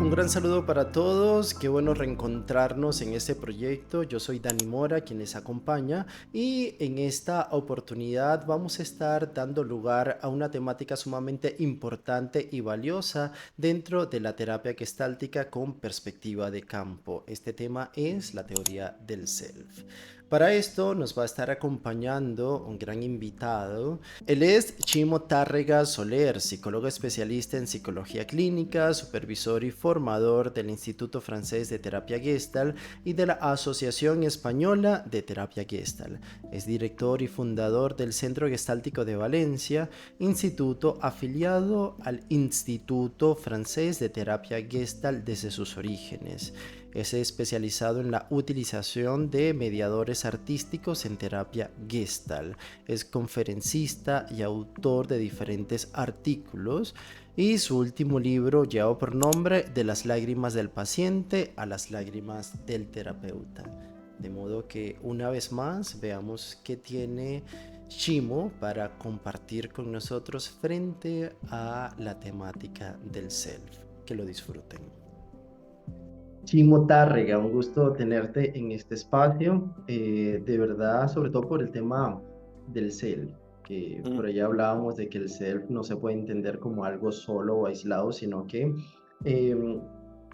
un gran saludo para todos. Qué bueno reencontrarnos en este proyecto. Yo soy Dani Mora, quien les acompaña, y en esta oportunidad vamos a estar dando lugar a una temática sumamente importante y valiosa dentro de la terapia gestáltica con perspectiva de campo. Este tema es la teoría del self. Para esto nos va a estar acompañando un gran invitado. Él es Chimo Tárrega Soler, psicólogo especialista en psicología clínica, supervisor y formador del Instituto Francés de Terapia Gestalt y de la Asociación Española de Terapia Gestalt. Es director y fundador del Centro Gestáltico de Valencia, instituto afiliado al Instituto Francés de Terapia Gestalt desde sus orígenes. Es especializado en la utilización de mediadores artísticos en terapia Gestalt. Es conferencista y autor de diferentes artículos y su último libro lleva por nombre De las lágrimas del paciente a las lágrimas del terapeuta. De modo que una vez más veamos qué tiene Chimo para compartir con nosotros frente a la temática del self. Que lo disfruten. Chimo Tárrega, un gusto tenerte en este espacio, de verdad, sobre todo por el tema del self, que Mm, por allá hablábamos de que el self no se puede entender como algo solo o aislado, sino que eh,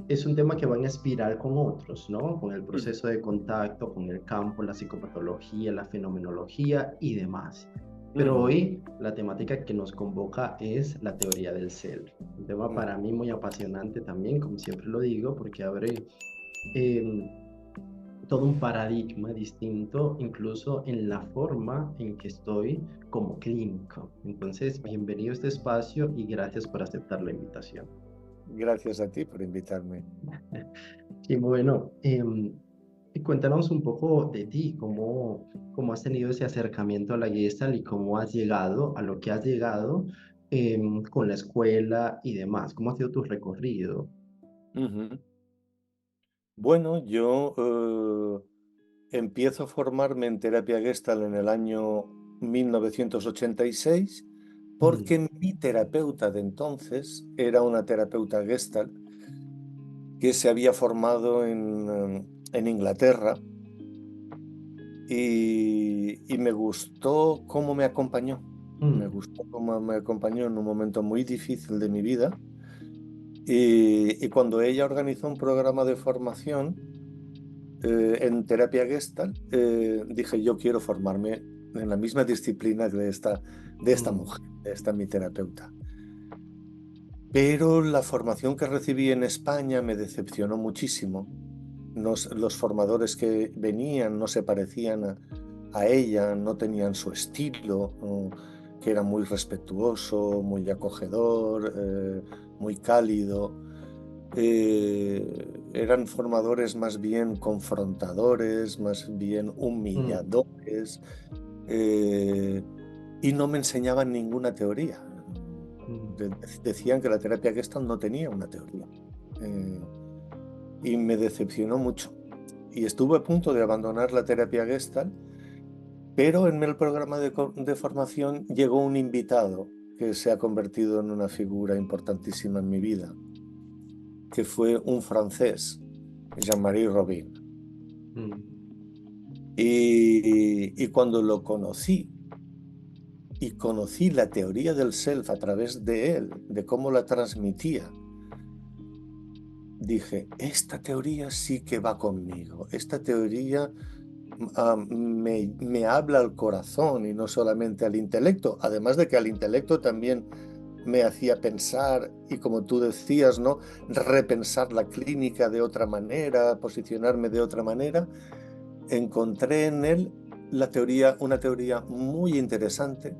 es un tema que va en espiral con otros, ¿no? Con el mm, proceso de contacto, con el campo, la psicopatología, la fenomenología y demás. Pero mm, hoy la temática que nos convoca es la teoría del self. Un tema mm. para mí muy apasionante también, como siempre lo digo, porque abre eh, todo un paradigma distinto, incluso en la forma en que estoy como clínico. Entonces, bienvenido a este espacio y gracias por aceptar la invitación. Gracias a ti por invitarme. Y bueno, cuéntanos un poco de ti, cómo has tenido ese acercamiento a la Gestalt y cómo has llegado a lo que has llegado con la escuela y demás. ¿Cómo ha sido tu recorrido? Ujú. Bueno, yo empiezo a formarme en terapia Gestalt en el año 1986 Mm, porque mi terapeuta de entonces era una terapeuta Gestalt que se había formado en Inglaterra y me gustó cómo me acompañó. Me mm, gustó cómo me acompañó en un momento muy difícil de mi vida. Y cuando ella organizó un programa de formación en terapia Gestalt, dije, yo quiero formarme en la misma disciplina que de esta mm, mujer, de esta mi terapeuta. Pero la formación que recibí en España me decepcionó muchísimo. Los formadores que venían no se parecían a ella, no tenían su estilo, que era muy respetuoso, muy acogedor, muy cálido. Eran formadores más bien confrontadores, más bien mm, humilladores, eh, y no me enseñaban ninguna teoría. mm. Decían que la terapia Gestalt no tenía una teoría, eh, y me decepcionó mucho. Y estuve a punto de abandonar la terapia Gestalt, pero en el programa de formación llegó un invitado que se ha convertido en una figura importantísima en mi vida, que fue un francés, Jean-Marie Robin. Mm, Y cuando lo conocí y conocí la teoría del self a través de él, de cómo la transmitía, dije, esta teoría sí que va conmigo, esta teoría me habla al corazón y no solamente al intelecto, además de que al intelecto también me hacía pensar y como tú decías, ¿no? Repensar la clínica de otra manera, posicionarme de otra manera. Encontré en él una teoría muy interesante,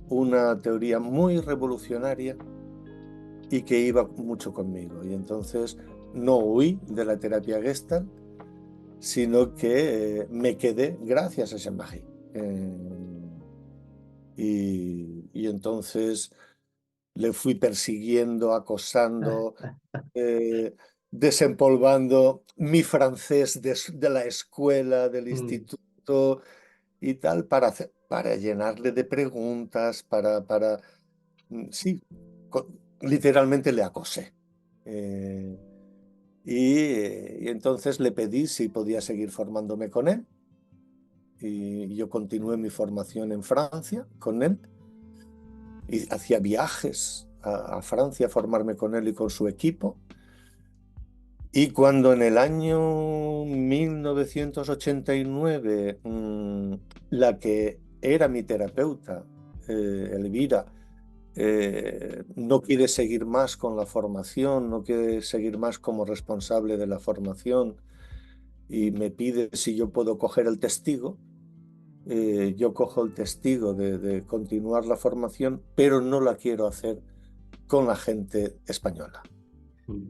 una teoría muy revolucionaria y que iba mucho conmigo. Y entonces no huí de la terapia Gestalt, sino que me quedé gracias a Jean-Marie. Y entonces le fui persiguiendo, acosando, eh, desempolvando mi francés de la escuela, del mm, instituto y tal, para llenarle de preguntas, sí, literalmente le acosé. Eh, y entonces le pedí si podía seguir formándome con él. Y yo continué mi formación en Francia con él. Y hacía viajes a Francia a formarme con él y con su equipo. Y cuando en el año 1989 la que era mi terapeuta, Elvira, no quiere seguir más con la formación, no quiere seguir más como responsable de la formación y me pide si yo puedo coger el testigo, yo cojo el testigo de continuar la formación, pero no la quiero hacer con la gente española. Mm.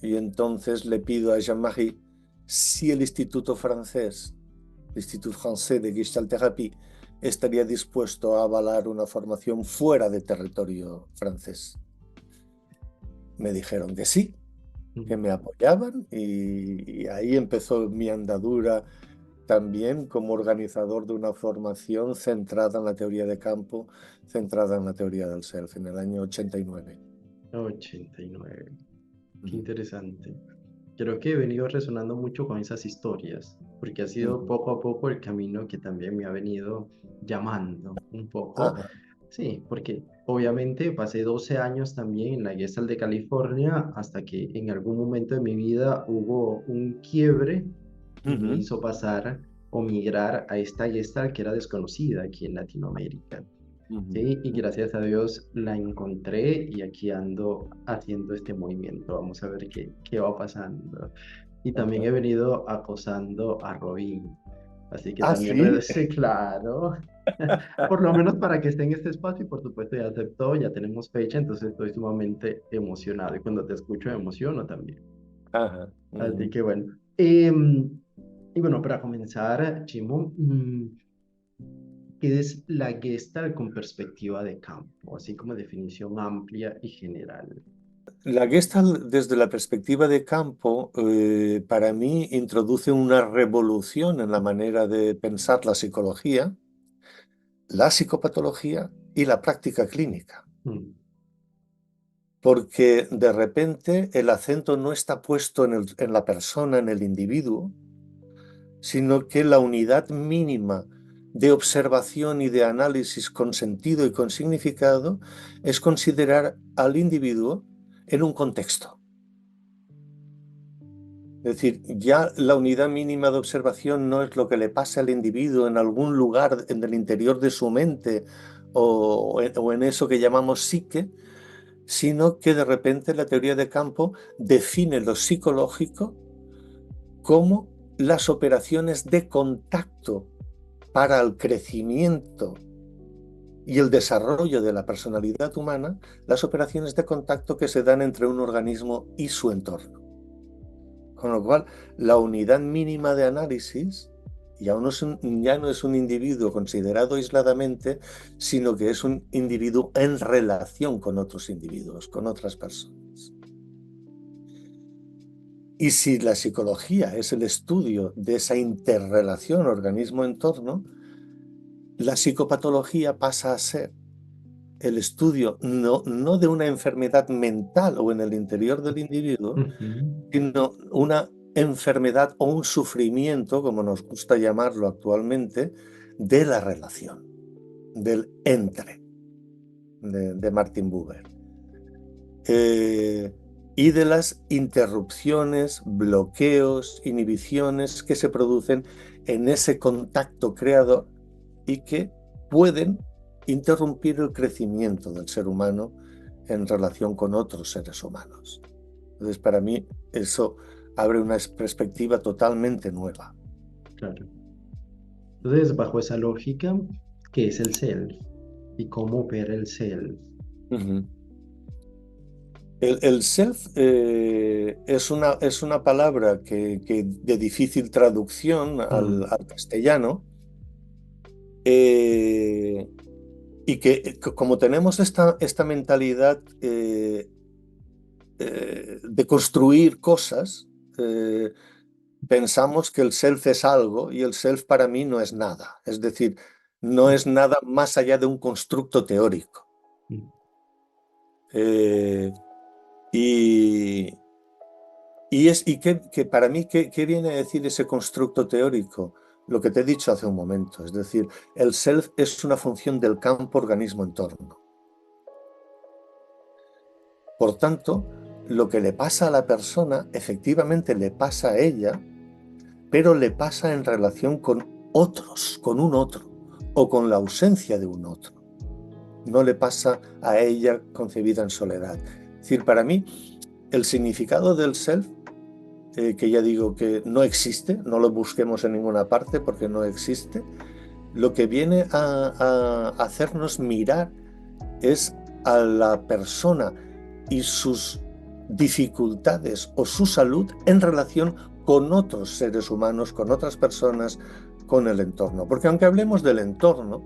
Y entonces le pido a Jean-Marie si el Instituto Francés, l'Institut Français de Gestalt Therapie, estaría dispuesto a avalar una formación fuera de territorio francés. Me dijeron que sí, que me apoyaban y ahí empezó mi andadura también como organizador de una formación centrada en la teoría de campo, centrada en la teoría del self, en el año 89. 89. Qué interesante. Creo que he venido resonando mucho con esas historias, porque ha sido poco a poco el camino que también me ha venido llamando un poco. Ajá. Sí, porque obviamente pasé 12 años también en la Gestalt de California hasta que en algún momento de mi vida hubo un quiebre y me Ujú. hizo pasar o migrar a esta Gestalt que era desconocida aquí en Latinoamérica. Ujú. Sí, y gracias a Dios la encontré y aquí ando haciendo este movimiento. Vamos a ver qué va pasando. Y también Ajá. he venido acosando a Robin. Así que Ah, también, sí. sí, claro. Por lo menos para que esté en este espacio y por supuesto ya aceptó, ya tenemos fecha, entonces estoy sumamente emocionado. Y cuando te escucho me emociono también. Ajá. Así Ujú. que bueno. Y bueno, para comenzar, Chimo, ¿qué es la Gestalt con perspectiva de campo? Así como definición amplia y general. La Gestalt, desde la perspectiva de campo, para mí introduce una revolución en la manera de pensar la psicología, la psicopatología y la práctica clínica, Mm. porque de repente el acento no está puesto en la persona, en el individuo, sino que la unidad mínima de observación y de análisis con sentido y con significado es considerar al individuo en un contexto. Es decir, ya la unidad mínima de observación no es lo que le pasa al individuo en algún lugar en el interior de su mente o en eso que llamamos psique, sino que de repente la teoría de campo define lo psicológico como las operaciones de contacto para el crecimiento y el desarrollo de la personalidad humana, las operaciones de contacto que se dan entre un organismo y su entorno. Con lo cual, la unidad mínima de análisis ya no es un individuo considerado aisladamente, sino que es un individuo en relación con otros individuos, con otras personas. Y si la psicología es el estudio de esa interrelación organismo-entorno, la psicopatología pasa a ser el estudio no de una enfermedad mental o en el interior del individuo, Ujú. sino una enfermedad o un sufrimiento, como nos gusta llamarlo actualmente, de la relación, del entre, de Martin Buber. Eh, y de las interrupciones, bloqueos, inhibiciones que se producen en ese contacto creador y que pueden interrumpir el crecimiento del ser humano en relación con otros seres humanos. Entonces, para mí, eso abre una perspectiva totalmente nueva. Claro. Entonces, bajo esa lógica, ¿qué es el self? ¿Y cómo opera el self? Ujú. El self es una palabra que de difícil traducción Mm. al castellano eh, y que como tenemos esta mentalidad de construir cosas, pensamos que el self es algo y el self para mí no es nada. Es decir, no Mm. es nada más allá de un constructo teórico. Mm. Eh, Y, que para mí, ¿qué viene a decir ese constructo teórico? Lo que te he dicho hace un momento, es decir, el self es una función del campo organismo-entorno. Por tanto, lo que le pasa a la persona, efectivamente le pasa a ella, pero le pasa en relación con otros, con un otro, o con la ausencia de un otro. No le pasa a ella concebida en soledad. Es decir, para mí, el significado del self, que ya digo que no existe, no lo busquemos en ninguna parte porque no existe, lo que viene a hacernos mirar es a la persona y sus dificultades o su salud en relación con otros seres humanos, con otras personas, con el entorno. Porque aunque hablemos del entorno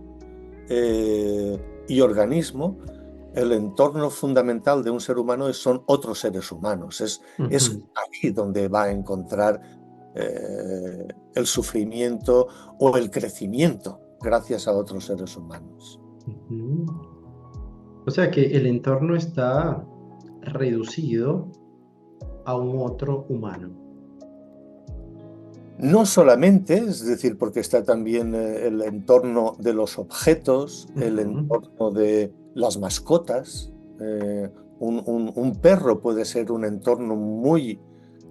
y organismo, el entorno fundamental de un ser humano son otros seres humanos. Es Ujú. aquí donde va a encontrar el sufrimiento o el crecimiento gracias a otros seres humanos. Ujú. O sea que el entorno está reducido a un otro humano. No solamente, es decir, porque está también el entorno de los objetos, el Ujú. entorno de las mascotas. Un perro puede ser un entorno muy,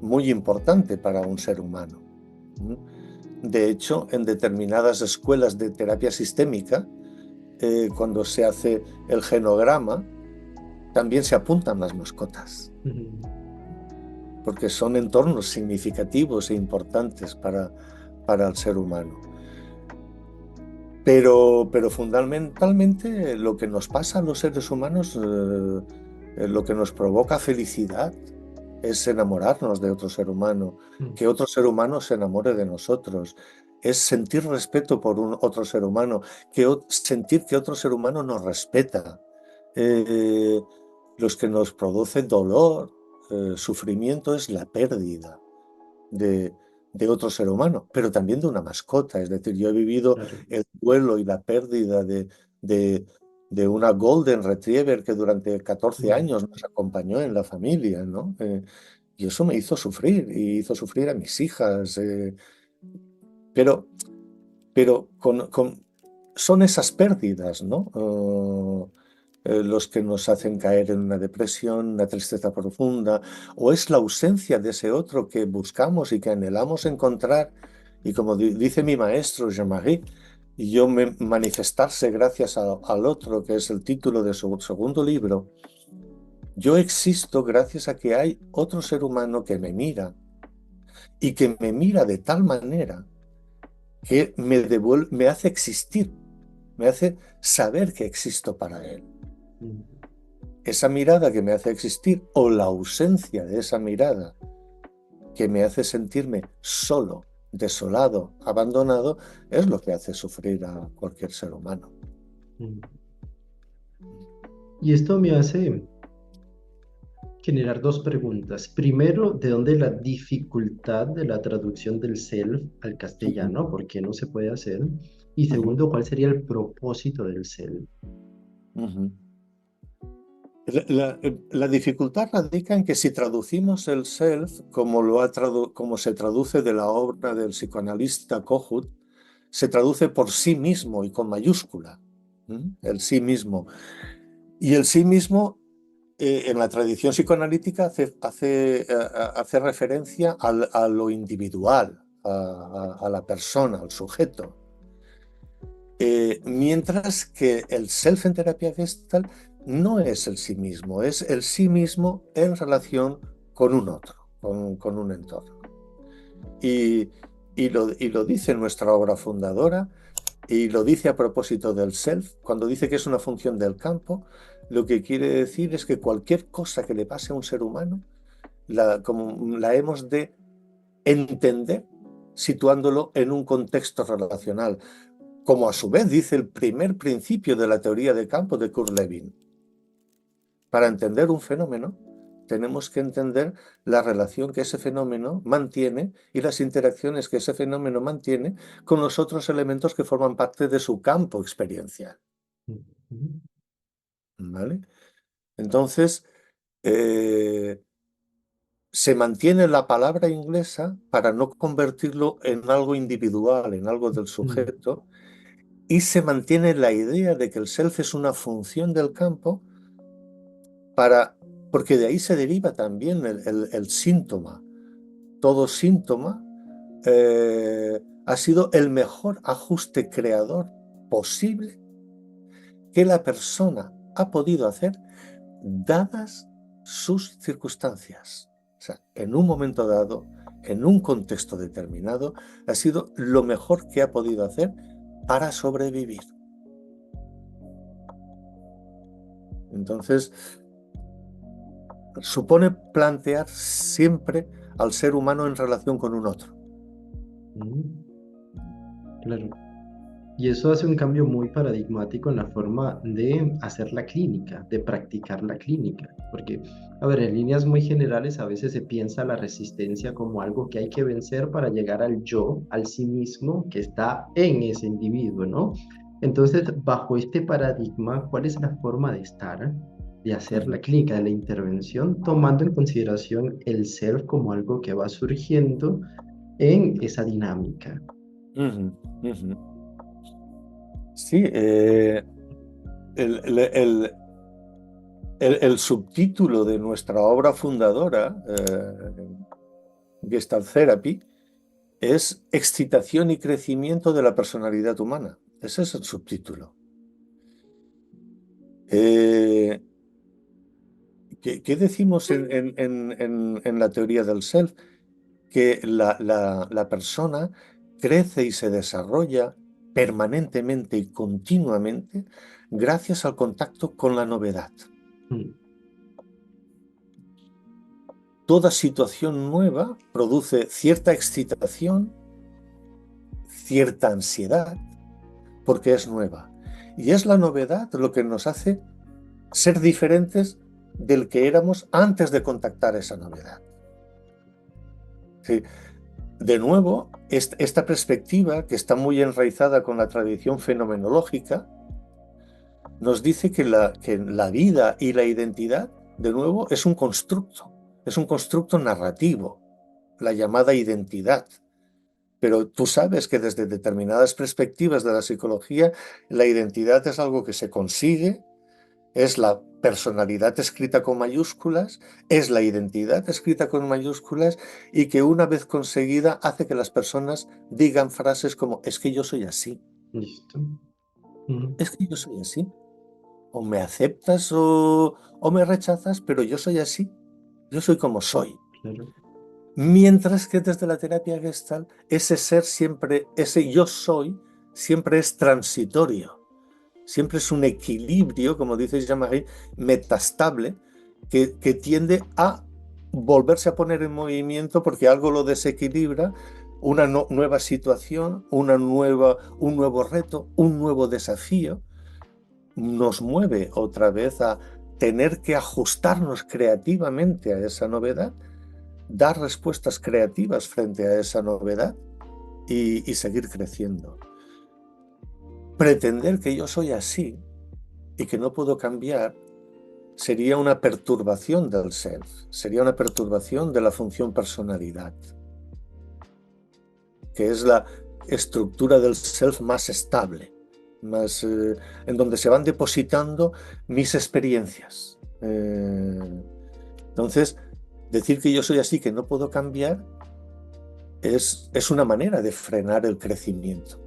muy importante para un ser humano. ¿Mm? De hecho, en determinadas escuelas de terapia sistémica, cuando se hace el genograma, también se apuntan las mascotas, Ujú. porque son entornos significativos e importantes para el ser humano. Pero fundamentalmente lo que nos pasa a los seres humanos, lo que nos provoca felicidad es enamorarnos de otro ser humano, Mm. que otro ser humano se enamore de nosotros, es sentir respeto por otro ser humano, sentir que otro ser humano nos respeta. Eh, los que nos produce dolor, sufrimiento es la pérdida de, de otro ser humano, pero también de una mascota. Es decir, yo he vivido Claro. el duelo y la pérdida de, de una Golden Retriever que durante 14 Mm. años nos acompañó en la familia, ¿no? Y eso me hizo sufrir, y hizo sufrir a mis hijas. Pero, pero son esas pérdidas, ¿no? Los que nos hacen caer en una depresión, una tristeza profunda, o es la ausencia de ese otro que buscamos y que anhelamos encontrar. Y como dice mi maestro Jean-Marie, y yo manifestarse gracias al otro, que es el título de su segundo libro, yo existo gracias a que hay otro ser humano que me mira y que me mira de tal manera que me hace existir, me hace saber que existo para él. Mm. Esa mirada que me hace existir o la ausencia de esa mirada que me hace sentirme solo, desolado, abandonado, es lo que hace sufrir a cualquier ser humano. Mm. Y esto me hace generar dos preguntas. Primero, ¿de dónde la dificultad de la traducción del self al Ujú, castellano? ¿Por qué no se puede hacer? Y ujú, segundo, ¿cuál sería el propósito del self? ujú. La dificultad radica en que si traducimos el self como se traduce de la obra del psicoanalista Kohut, se traduce por sí mismo y con mayúscula. El sí mismo. Y el sí mismo, en la tradición psicoanalítica, hace referencia a lo individual, a la persona, al sujeto. Mientras que el self en terapia gestal no es el sí mismo, es el sí mismo en relación con un otro, con un entorno. Y, y lo dice nuestra obra fundadora, y lo dice a propósito del self, cuando dice que es una función del campo, lo que quiere decir es que cualquier cosa que le pase a un ser humano, como la hemos de entender situándolo en un contexto relacional, como a su vez dice el primer principio de la teoría de campo de Kurt Lewin. Para entender un fenómeno, tenemos que entender la relación que ese fenómeno mantiene y las interacciones que ese fenómeno mantiene con los otros elementos que forman parte de su campo experiencial. Ujú. ¿Vale? Entonces, Eh, Se mantiene la palabra inglesa para no convertirlo en algo individual, en algo del Mm, sujeto, y se mantiene la idea de que el self es una función del campo para, porque de ahí se deriva también el síntoma. Todo síntoma ha sido el mejor ajuste creador posible que la persona ha podido hacer dadas sus circunstancias. O sea, en un momento dado, en un contexto determinado, ha sido lo mejor que ha podido hacer para sobrevivir. Entonces, supone plantear siempre al ser humano en relación con un otro. mm, claro. Y eso hace un cambio muy paradigmático en la forma de hacer la clínica, de practicar la clínica. Porque, a ver, en líneas muy generales a veces se piensa la resistencia como algo que hay que vencer para llegar al yo, al sí mismo que está en ese individuo, ¿no? Entonces, bajo este paradigma, ¿cuál es la forma de estar, de hacer la Ujú, clínica, de la intervención, tomando en consideración el ser como algo que va surgiendo en esa dinámica? ujú, ujú. Sí, el, el- el- el subtítulo de nuestra obra fundadora, Gestalt Therapy, es Excitación y crecimiento de la personalidad humana. Ese es el subtítulo. Eh, ¿Qué decimos en la teoría del self? Que la persona crece y se desarrolla permanentemente y continuamente gracias al contacto con la novedad. Mm, Toda situación nueva produce cierta excitación, cierta ansiedad, porque es nueva. Y es la novedad lo que nos hace ser diferentes del que éramos antes de contactar esa novedad. Sí, de nuevo, esta perspectiva, que está muy enraizada con la tradición fenomenológica, nos dice que la vida y la identidad, de nuevo, es un constructo narrativo, la llamada identidad. Pero tú sabes que desde determinadas perspectivas de la psicología, la identidad es algo que se consigue, es la personalidad escrita con mayúsculas, es la identidad escrita con mayúsculas y que una vez conseguida hace que las personas digan frases como es que yo soy así, listo. Mm, es que yo soy así. O me aceptas o me rechazas, pero yo soy así, yo soy como soy. claro. Mientras que desde la terapia Gestalt, ese ser siempre, ese yo soy, siempre es transitorio, siempre es un equilibrio, como dice Jean-Marie, metastable, que tiende a volverse a poner en movimiento porque algo lo desequilibra, una nueva situación, un nuevo reto, un nuevo desafío, nos mueve otra vez a tener que ajustarnos creativamente a esa novedad, dar respuestas creativas frente a esa novedad y seguir creciendo. Pretender que yo soy así y que no puedo cambiar sería una perturbación del self, sería una perturbación de la función personalidad, que es la estructura del self más estable, más, en donde se van depositando mis experiencias. Entonces, decir que yo soy así, que no puedo cambiar, es una manera de frenar el crecimiento.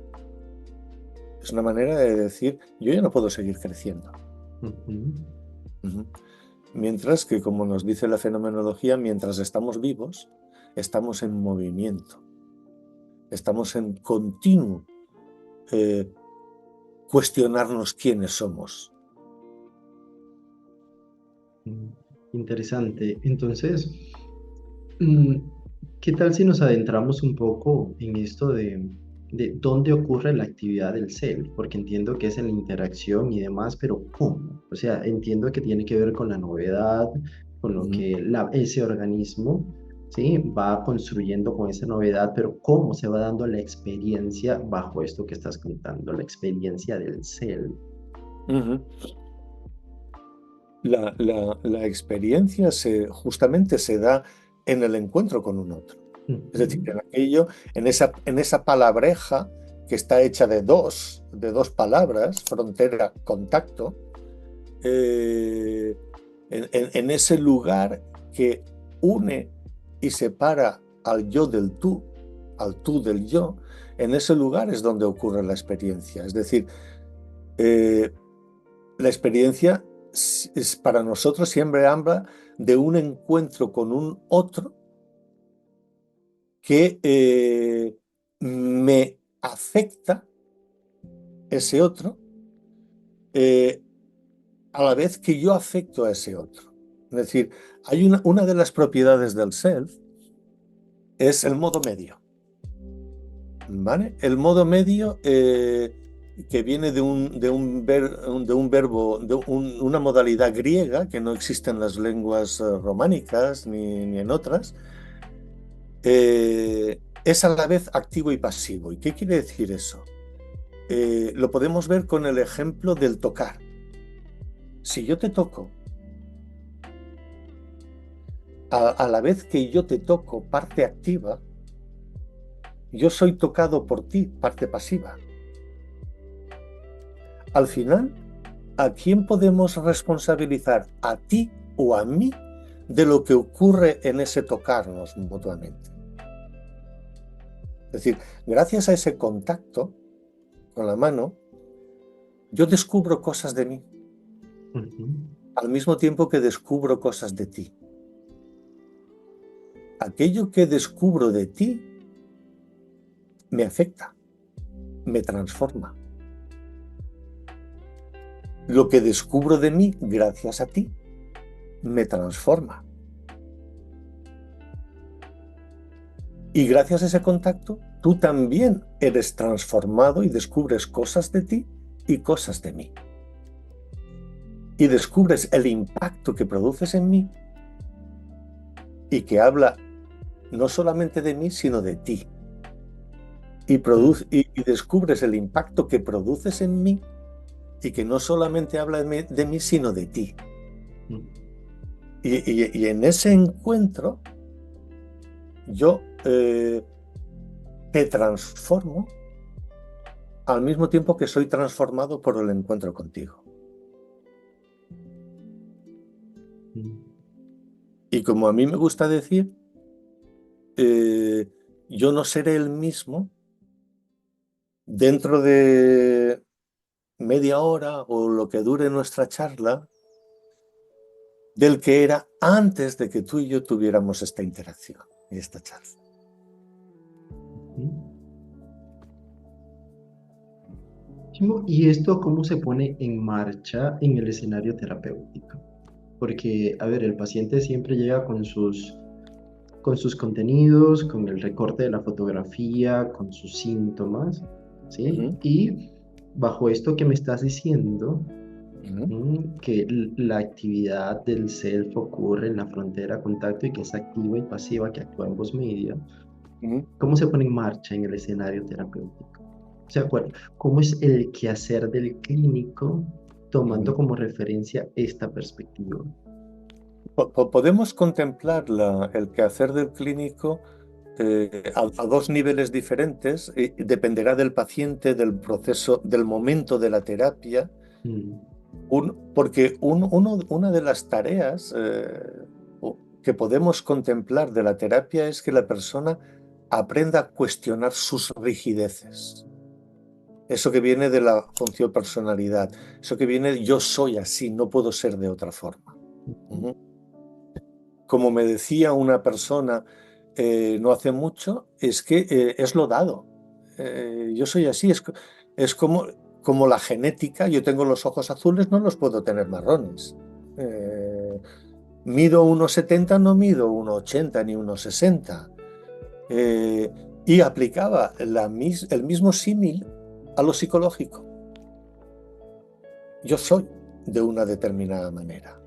Es una manera de decir, yo ya no puedo seguir creciendo. Ujú. Ujú. Mientras que, como nos dice la fenomenología, mientras estamos vivos, estamos en movimiento, estamos en continuo eh, cuestionarnos quiénes somos. Mm, interesante. Entonces, mm, ¿qué tal si nos adentramos un poco en esto de dónde ocurre la actividad del self? Porque entiendo que es en la interacción y demás, pero ¿cómo? O sea, entiendo que tiene que ver con la novedad, con lo Ujú. que ese organismo, ¿sí? Va construyendo con esa novedad, pero ¿cómo se va dando la experiencia bajo esto que estás contando, la experiencia del self? Ujú. la experiencia justamente se da en el encuentro con un otro. Es decir, Ujú. en aquello, en esa palabreja que está hecha de dos palabras, frontera, contacto, eh, en ese lugar que une y separa al yo del tú, al tú del yo, en ese lugar es donde ocurre la experiencia. Es decir, eh, la experiencia para nosotros siempre habla de un encuentro con un otro que me afecta, ese otro, eh, a la vez que yo afecto a ese otro. Es decir, hay una de las propiedades del self es el modo medio, ¿vale? El modo medio que viene de un verbo, una modalidad griega que no existe en las lenguas románicas ni en otras, es a la vez activo y pasivo. ¿Y qué quiere decir eso? Lo podemos ver con el ejemplo del tocar. Si yo te toco, a la vez que yo te toco, parte activa, yo soy tocado por ti, parte pasiva. Al final, ¿a quién podemos responsabilizar? ¿A ti o a mí de lo que ocurre en ese tocarnos mutuamente? Es decir, gracias a ese contacto con la mano, yo descubro cosas de mí, Ujú. al mismo tiempo que descubro cosas de ti. Aquello que descubro de ti me afecta, me transforma. Lo que descubro de mí gracias a ti me transforma. Y gracias a ese contacto, tú también eres transformado y descubres cosas de ti y cosas de mí. Y descubres el impacto que produces en mí y que habla no solamente de mí, sino de ti. Y descubres el impacto que produces en mí y que no solamente habla de mí, sino de ti. Ujú. Y en ese encuentro yo te transformo al mismo tiempo que soy transformado por el encuentro contigo. Y como a mí me gusta decir, yo no seré el mismo dentro de media hora o lo que dure nuestra charla del que era antes de que tú y yo tuviéramos esta interacción y esta charla. Ujú. Chimo, ¿y esto cómo se pone en marcha en el escenario terapéutico? Porque, a ver, el paciente siempre llega con sus contenidos, con el recorte de la fotografía, con sus síntomas, ¿sí? Ujú, Y bajo esto que me estás diciendo, ujú, que la actividad del self ocurre en la frontera contacto y que es activa y pasiva, que actúa en voz media, ujú, ¿cómo se pone en marcha en el escenario terapéutico? O sea, ¿cómo es el quehacer del clínico tomando ujú. como referencia esta perspectiva? Podemos contemplar el quehacer del clínico a dos niveles diferentes, y dependerá del paciente, del proceso, del momento de la terapia, Mm. porque una de las tareas que podemos contemplar de la terapia es que la persona aprenda a cuestionar sus rigideces. Eso que viene de la función personalidad, eso que viene de yo soy así, no puedo ser de otra forma. Ujú. Como me decía una persona no hace mucho, es que es lo dado. Yo soy así, es como la genética, yo tengo los ojos azules, no los puedo tener marrones. Eh, Mido 1,70, no mido 1,80 ni 1,60. Eh, y aplicaba el mismo símil a lo psicológico. Yo soy de una determinada manera.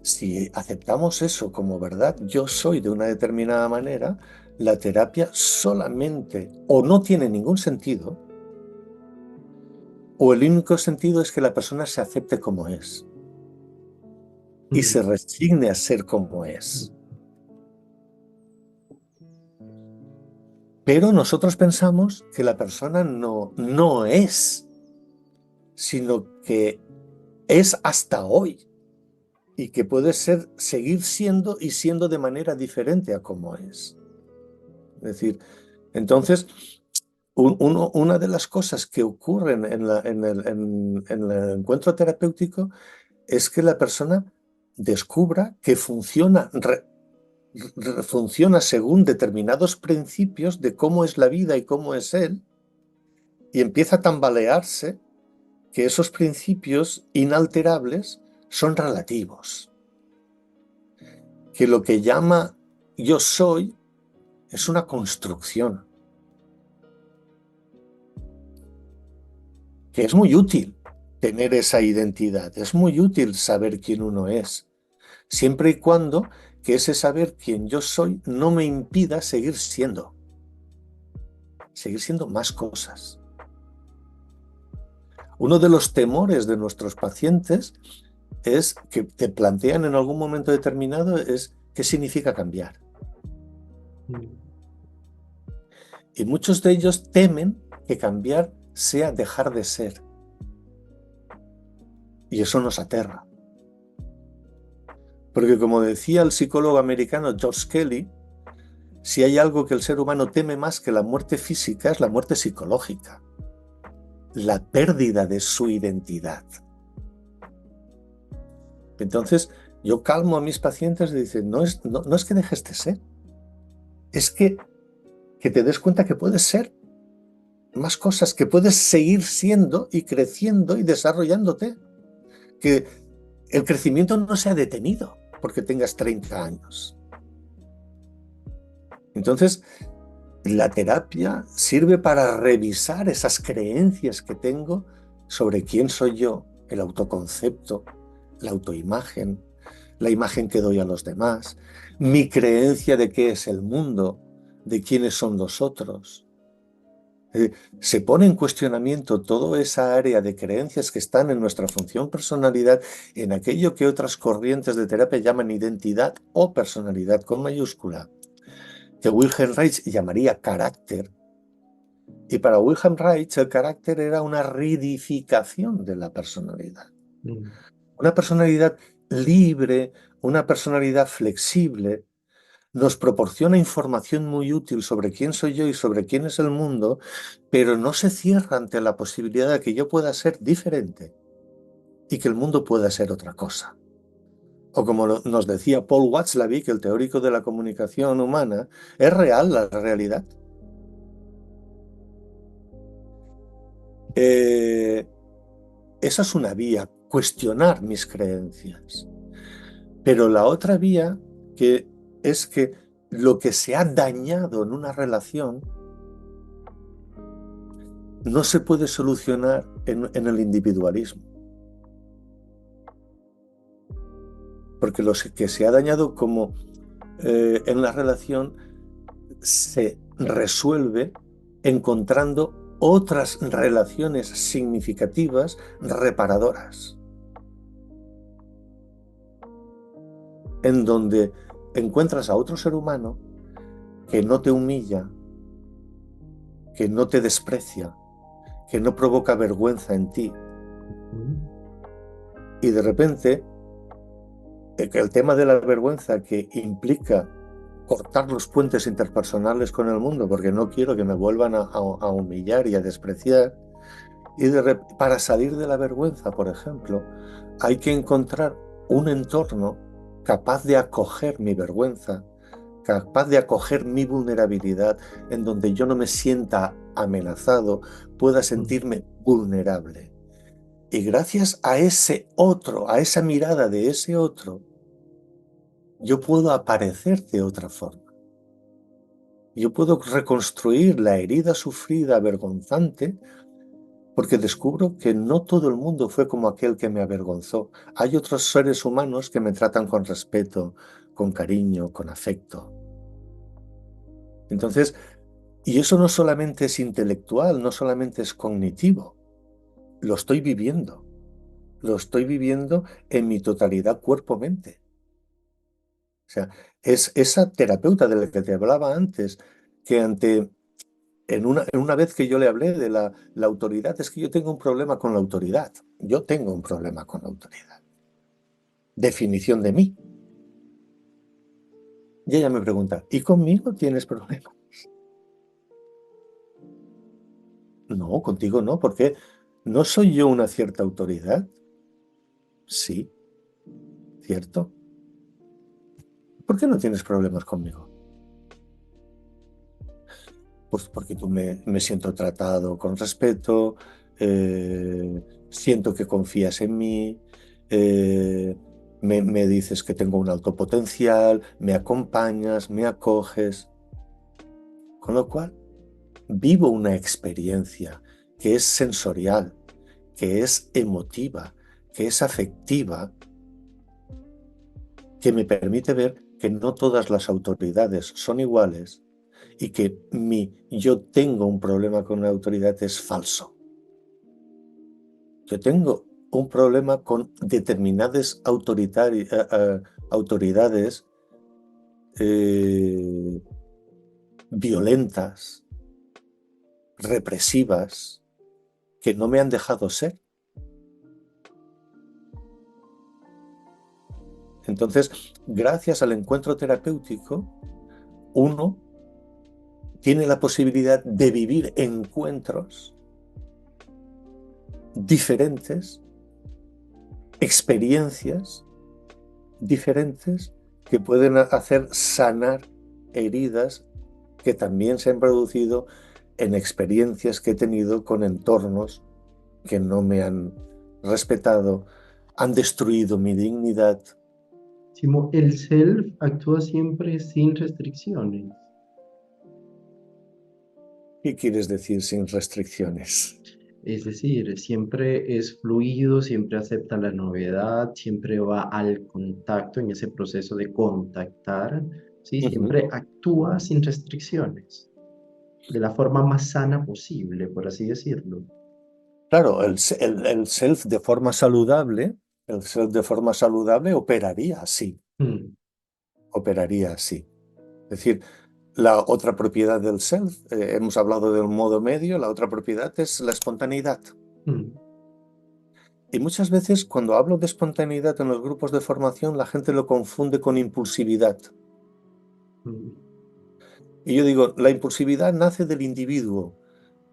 Si aceptamos eso como verdad, yo soy de una determinada manera, la terapia solamente o no tiene ningún sentido o el único sentido es que la persona se acepte como es y se resigne a ser como es. Pero nosotros pensamos que la persona no es, sino que es hasta hoy y que puede ser, seguir siendo y siendo de manera diferente a como es. Es decir, entonces, una de las cosas que ocurren en el encuentro terapéutico es que la persona descubra que funciona según determinados principios de cómo es la vida y cómo es él, y empieza a tambalearse que esos principios inalterables son relativos, que lo que llama yo soy es una construcción, que es muy útil tener esa identidad, es muy útil saber quién uno es, siempre y cuando que ese saber quién yo soy no me impida seguir siendo más cosas. Uno de los temores de nuestros pacientes es que te plantean en algún momento determinado es ¿qué significa cambiar? Y muchos de ellos temen que cambiar sea dejar de ser. Y eso nos aterra. Porque como decía el psicólogo americano George Kelly, si hay algo que el ser humano teme más que la muerte física es la muerte psicológica, la pérdida de su identidad. Entonces, yo calmo a mis pacientes y dicen, no es que dejes de ser, es que te des cuenta que puedes ser más cosas, que puedes seguir siendo y creciendo y desarrollándote, que el crecimiento no se ha detenido porque tengas 30 años. Entonces, la terapia sirve para revisar esas creencias que tengo sobre quién soy yo, el autoconcepto, la autoimagen, la imagen que doy a los demás, mi creencia de qué es el mundo, de quiénes son los otros. Se pone en cuestionamiento toda esa área de creencias que están en nuestra función personalidad, en aquello que otras corrientes de terapia llaman identidad o personalidad con mayúscula, que Wilhelm Reich llamaría carácter. Y para Wilhelm Reich el carácter era una ridificación de la personalidad. Una personalidad libre, una personalidad flexible, nos proporciona información muy útil sobre quién soy yo y sobre quién es el mundo, pero no se cierra ante la posibilidad de que yo pueda ser diferente y que el mundo pueda ser otra cosa. O como nos decía Paul Watzlawick, el teórico de la comunicación humana, ¿es real la realidad? Esa es una vía, cuestionar mis creencias. Pero la otra vía es que lo que se ha dañado en una relación no se puede solucionar en el individualismo. Porque lo que se ha dañado como en la relación se resuelve encontrando otras relaciones significativas, reparadoras, en donde encuentras a otro ser humano que no te humilla, que no te desprecia, que no provoca vergüenza en ti. Y de repente, el tema de la vergüenza que implica cortar los puentes interpersonales con el mundo, porque no quiero que me vuelvan a humillar y a despreciar, y para salir de la vergüenza, por ejemplo, hay que encontrar un entorno capaz de acoger mi vergüenza, capaz de acoger mi vulnerabilidad, en donde yo no me sienta amenazado, pueda sentirme vulnerable. Y gracias a ese otro, a esa mirada de ese otro, yo puedo aparecer de otra forma. Yo puedo reconstruir la herida sufrida, vergonzante, porque descubro que no todo el mundo fue como aquel que me avergonzó. Hay otros seres humanos que me tratan con respeto, con cariño, con afecto. Entonces, y eso no solamente es intelectual, no solamente es cognitivo, lo estoy viviendo. Lo estoy viviendo en mi totalidad cuerpo-mente. O sea, es esa terapeuta de la que te hablaba antes, que en una vez que yo le hablé de la autoridad, es que yo tengo un problema con la autoridad. Yo tengo un problema con la autoridad. Definición de mí. Y ella me pregunta, ¿y conmigo tienes problema? No, contigo no, porque ¿no soy yo una cierta autoridad? Sí, cierto. ¿Por qué no tienes problemas conmigo? Pues porque tú me siento tratado con respeto, siento que confías en mí, eh, me dices que tengo un alto potencial, me acompañas, me acoges. Con lo cual, vivo una experiencia que es sensorial, que es emotiva, que es afectiva, que me permite ver que no todas las autoridades son iguales y que mi yo tengo un problema con la autoridad es falso. Yo tengo un problema con determinadas autoridades eh, violentas, represivas, que no me han dejado ser. Entonces, gracias al encuentro terapéutico, uno tiene la posibilidad de vivir encuentros diferentes, experiencias diferentes que pueden hacer sanar heridas que también se han producido en experiencias que he tenido con entornos que no me han respetado, han destruido mi dignidad. Simo, el self actúa siempre sin restricciones. ¿Qué quieres decir sin restricciones? Es decir, siempre es fluido, siempre acepta la novedad, siempre va al contacto en ese proceso de contactar, ¿sí? Ujú. Siempre actúa sin restricciones, de la forma más sana posible, por así decirlo. Claro, el self de forma saludable, el self de forma saludable Mm, operaría así. Es decir, la otra propiedad del self, hemos hablado del modo medio, la otra propiedad es la espontaneidad. mm, Y muchas veces cuando hablo de espontaneidad en los grupos de formación, la gente lo confunde con impulsividad. mm, Y yo digo, la impulsividad nace del individuo,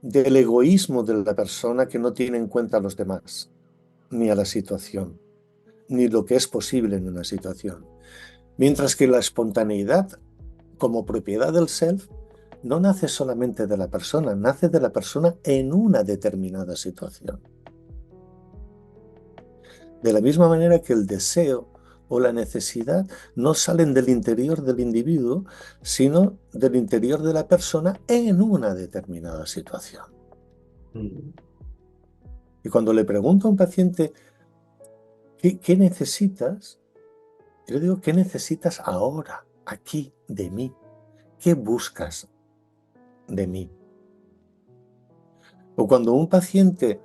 del egoísmo de la persona que no tiene en cuenta a los demás, ni a la situación, ni lo que es posible en una situación. Mientras que la espontaneidad, como propiedad del self, no nace solamente de la persona, nace de la persona en una determinada situación. De la misma manera que el deseo o la necesidad no salen del interior del individuo, sino del interior de la persona en una determinada situación. mm, Y cuando le pregunto a un paciente, ¿qué necesitas? Yo le digo, ¿qué necesitas ahora, aquí, de mí? ¿Qué buscas de mí? O cuando un paciente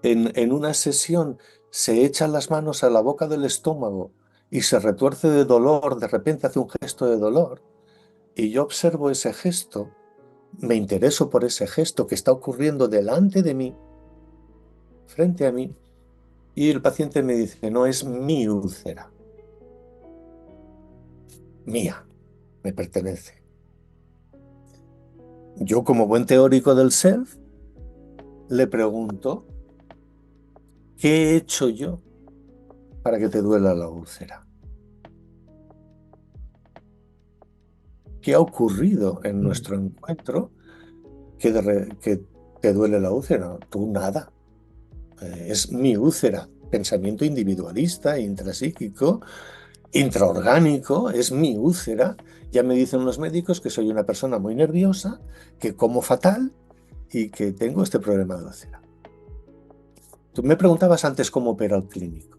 en una sesión se echa las manos a la boca del estómago y se retuerce de dolor, de repente hace un gesto de dolor, y yo observo ese gesto, me intereso por ese gesto que está ocurriendo delante de mí, frente a mí, y el paciente me dice, no es mi úlcera, mía, me pertenece. Yo, como buen teórico del self, le pregunto, ¿qué he hecho yo para que te duela la úlcera? ¿Qué ha ocurrido en mm, nuestro encuentro que te duele la úlcera? Tú nada. Es mi úlcera. Pensamiento individualista, intrapsíquico, intraorgánico, es mi úlcera. Ya me dicen los médicos que soy una persona muy nerviosa, que como fatal y que tengo este problema de úlcera. Tú me preguntabas antes cómo opera el clínico.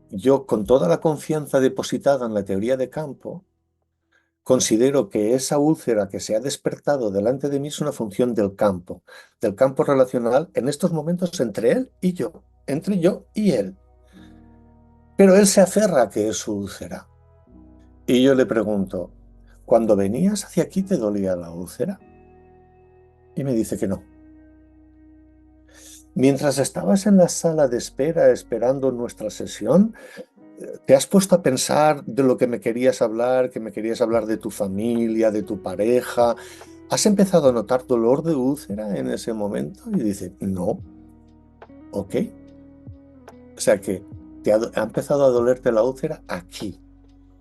Yo, con toda la confianza depositada en la teoría de campo, considero que esa úlcera que se ha despertado delante de mí es una función del campo relacional en estos momentos entre él y yo, entre yo y él. Pero él se aferra a que es su úlcera. Y yo le pregunto, ¿cuando venías hacia aquí te dolía la úlcera? Y me dice que no. Mientras estabas en la sala de espera esperando nuestra sesión, ¿te has puesto a pensar de lo que me querías hablar, que me querías hablar de tu familia, de tu pareja? ¿Has empezado a notar dolor de úlcera en ese momento? Y dice, no, ok. O sea que ha empezado a dolerte la úlcera aquí,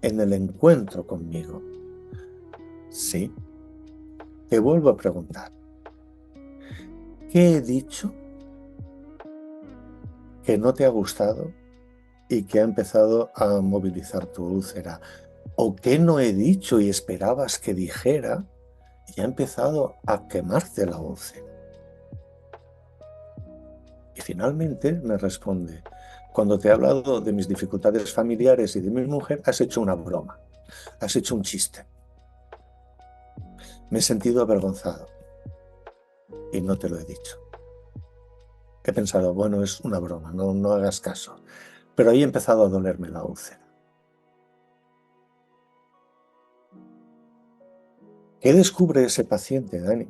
en el encuentro conmigo. Sí. Te vuelvo a preguntar, ¿qué he dicho que no te ha gustado y que ha empezado a movilizar tu úlcera? ¿O qué no he dicho y esperabas que dijera y ha empezado a quemarte la úlcera? Y finalmente me responde, cuando te he hablado de mis dificultades familiares y de mi mujer, has hecho una broma, has hecho un chiste. Me he sentido avergonzado y no te lo he dicho. He pensado, bueno, es una broma, no hagas caso. Pero ahí ha empezado a dolerme la úlcera. ¿Qué descubre ese paciente, Dani?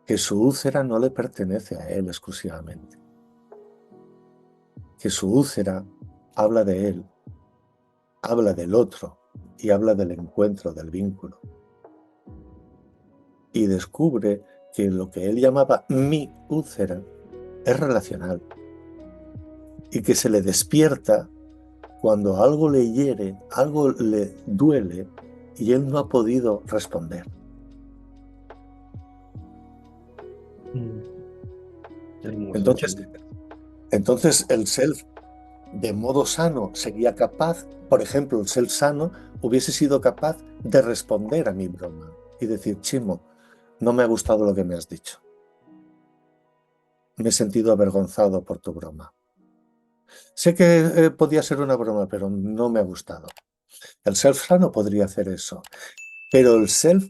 Que su úlcera no le pertenece a él exclusivamente. Que su úlcera habla de él, habla del otro y habla del encuentro, del vínculo. Y descubre que lo que él llamaba mi úlcera es relacional y que se le despierta cuando algo le hiere, algo le duele y él no ha podido responder. Mm, hermoso, Entonces, sí. entonces el self de modo sano sería capaz, por ejemplo, el self sano hubiese sido capaz de responder a mi broma y decir, Chimo, no me ha gustado lo que me has dicho. Me he sentido avergonzado por tu broma. Sé que podía ser una broma, pero no me ha gustado. El self sano podría hacer eso, pero el self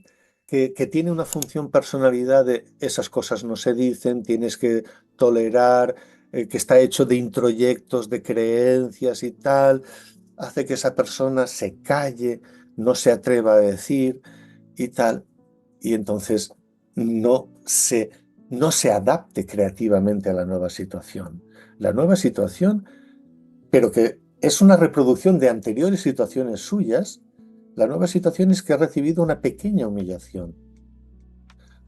que tiene una función personalidad de esas cosas no se dicen, tienes que tolerar, que está hecho de introyectos, de creencias y tal, hace que esa persona se calle, no se atreva a decir y tal, y entonces no se, no se adapte creativamente a la nueva situación. La nueva situación, pero que es una reproducción de anteriores situaciones suyas, la nueva situación es que ha recibido una pequeña humillación.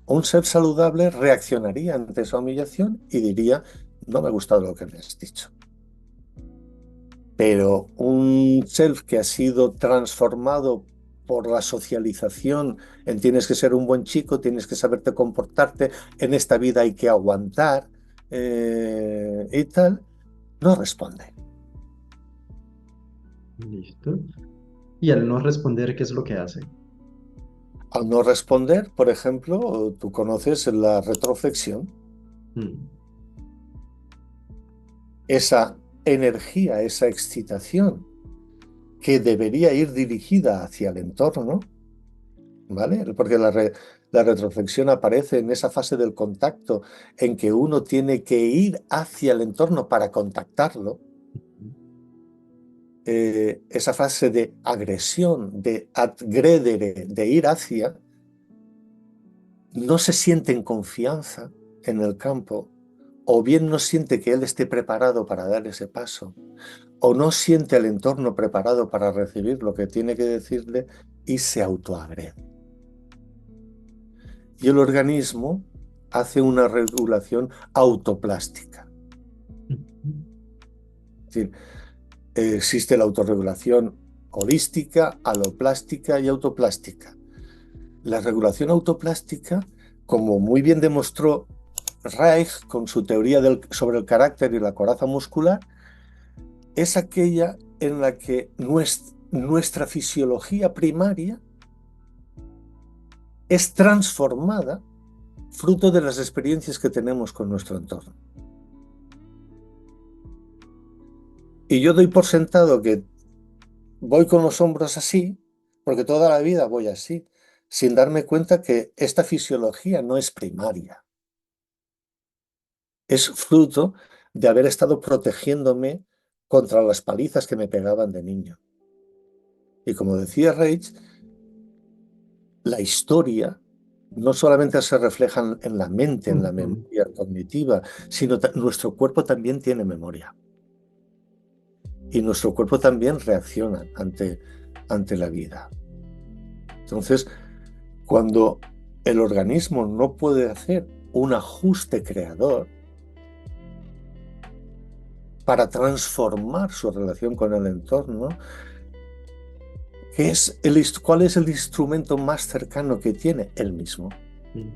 Un ser saludable reaccionaría ante esa humillación y diría, no me ha gustado lo que me has dicho. Pero un self que ha sido transformado por la socialización en tienes que ser un buen chico, tienes que saberte comportarte, en esta vida hay que aguantar y tal, no responde. Listo. Y al no responder, ¿qué es lo que hace? Al no responder, por ejemplo, tú conoces la retroflexión, Mm, esa energía, esa excitación que debería ir dirigida hacia el entorno, ¿vale? Porque la retroflexión aparece en esa fase del contacto en que uno tiene que ir hacia el entorno para contactarlo, esa fase de agresión, de adgredere, de ir hacia, no se siente en confianza en el campo, o bien no siente que él esté preparado para dar ese paso, o no siente el entorno preparado para recibir lo que tiene que decirle y se autoagrede. Y el organismo hace una regulación autoplástica. mm, Es decir, existe la autorregulación holística, aloplástica y autoplástica. La regulación autoplástica, como muy bien demostró Reich con su teoría sobre el carácter y la coraza muscular, es aquella en la que nuestra fisiología primaria es transformada fruto de las experiencias que tenemos con nuestro entorno. Y yo doy por sentado que voy con los hombros así, porque toda la vida voy así, sin darme cuenta que esta fisiología no es primaria, es fruto de haber estado protegiéndome contra las palizas que me pegaban de niño. Y como decía Reich, la historia no solamente se refleja en la mente, en la Ujú. memoria cognitiva, sino nuestro cuerpo también tiene memoria. Y nuestro cuerpo también reacciona ante la vida. Entonces, cuando el organismo no puede hacer un ajuste creador para transformar su relación con el entorno, ¿cuál es el instrumento más cercano que tiene? El mismo. Mm.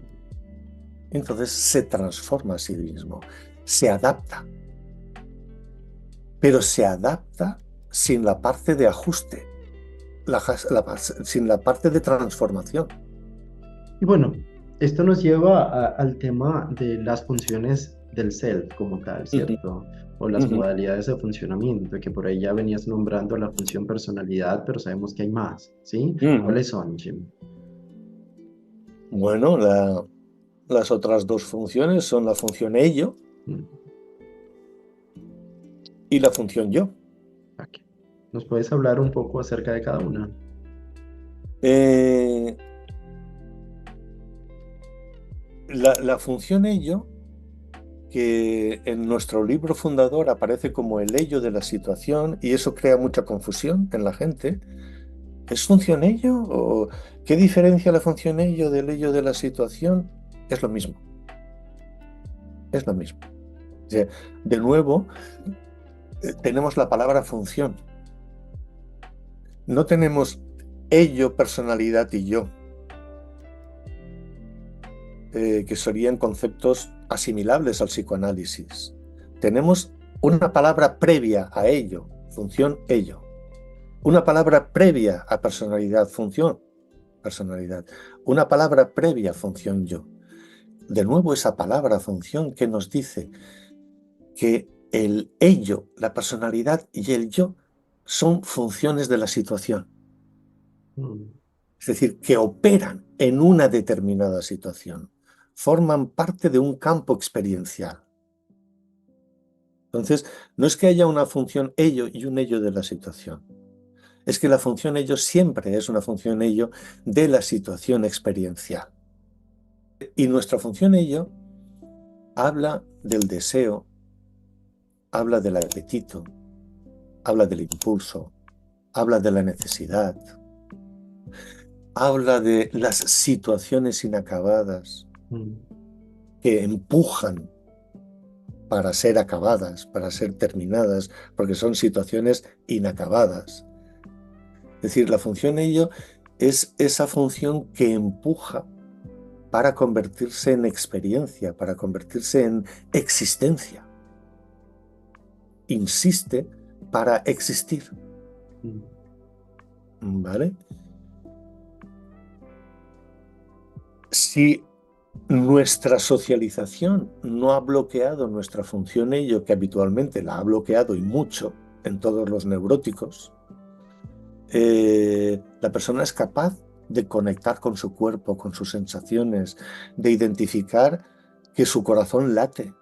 Entonces se transforma a sí mismo, se adapta, pero se adapta sin la parte de ajuste, sin la parte de transformación. Y bueno, esto nos lleva al tema de las funciones del self como tal, Ujú, ¿cierto? O las ujú, modalidades de funcionamiento, que por ahí ya venías nombrando la función personalidad, pero sabemos que hay más, ¿sí? ujú. ¿Cuáles son, Jim? Bueno, las otras dos funciones son la función ello Mm, y la función yo. ok. ¿Nos puedes hablar un poco acerca de cada una? Eh, la función ello, que en nuestro libro fundador aparece como el ello de la situación, y eso crea mucha confusión en la gente. ¿Es función ello? ¿O qué diferencia la función ello del ello de la situación? Es lo mismo, es lo mismo. O sea, de nuevo, tenemos la palabra función. No tenemos ello, personalidad y yo, que serían conceptos asimilables al psicoanálisis. Tenemos una palabra previa a ello, función ello. Una palabra previa a personalidad, función personalidad. Una palabra previa, función yo. De nuevo esa palabra función que nos dice que el ello, la personalidad y el yo son funciones de la situación. Mm, Es decir, que operan en una determinada situación, forman parte de un campo experiencial. Entonces, no es que haya una función ello y un ello de la situación, es que la función ello siempre es una función ello de la situación experiencial. Y nuestra función ello habla del deseo, habla del apetito, habla del impulso, habla de la necesidad, habla de las situaciones inacabadas mm, que empujan para ser acabadas, para ser terminadas, porque son situaciones inacabadas. Es decir, la función ello es esa función que empuja para convertirse en experiencia, para convertirse en existencia. Insiste para existir, mm. ¿vale? Si nuestra socialización no ha bloqueado nuestra función ello, que habitualmente la ha bloqueado y mucho en todos los neuróticos, la persona es capaz de conectar con su cuerpo, con sus sensaciones, de identificar que su corazón late,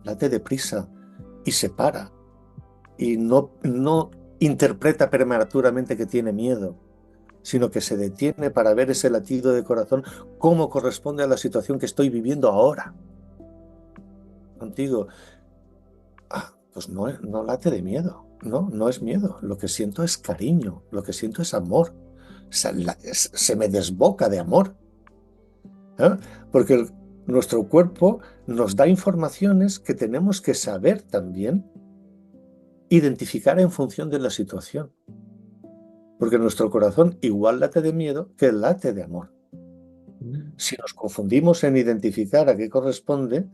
late deprisa y se para y no interpreta prematuramente que tiene miedo, sino que se detiene para ver ese latido de corazón cómo corresponde a la situación que estoy viviendo ahora contigo. Pues no late de miedo, no es miedo. Lo que siento es cariño, lo que siento es amor. O sea, se me desboca de amor, ¿eh? Porque nuestro cuerpo nos da informaciones que tenemos que saber también identificar en función de la situación. Porque nuestro corazón igual late de miedo que late de amor. Mm, Si nos confundimos en identificar a qué corresponde,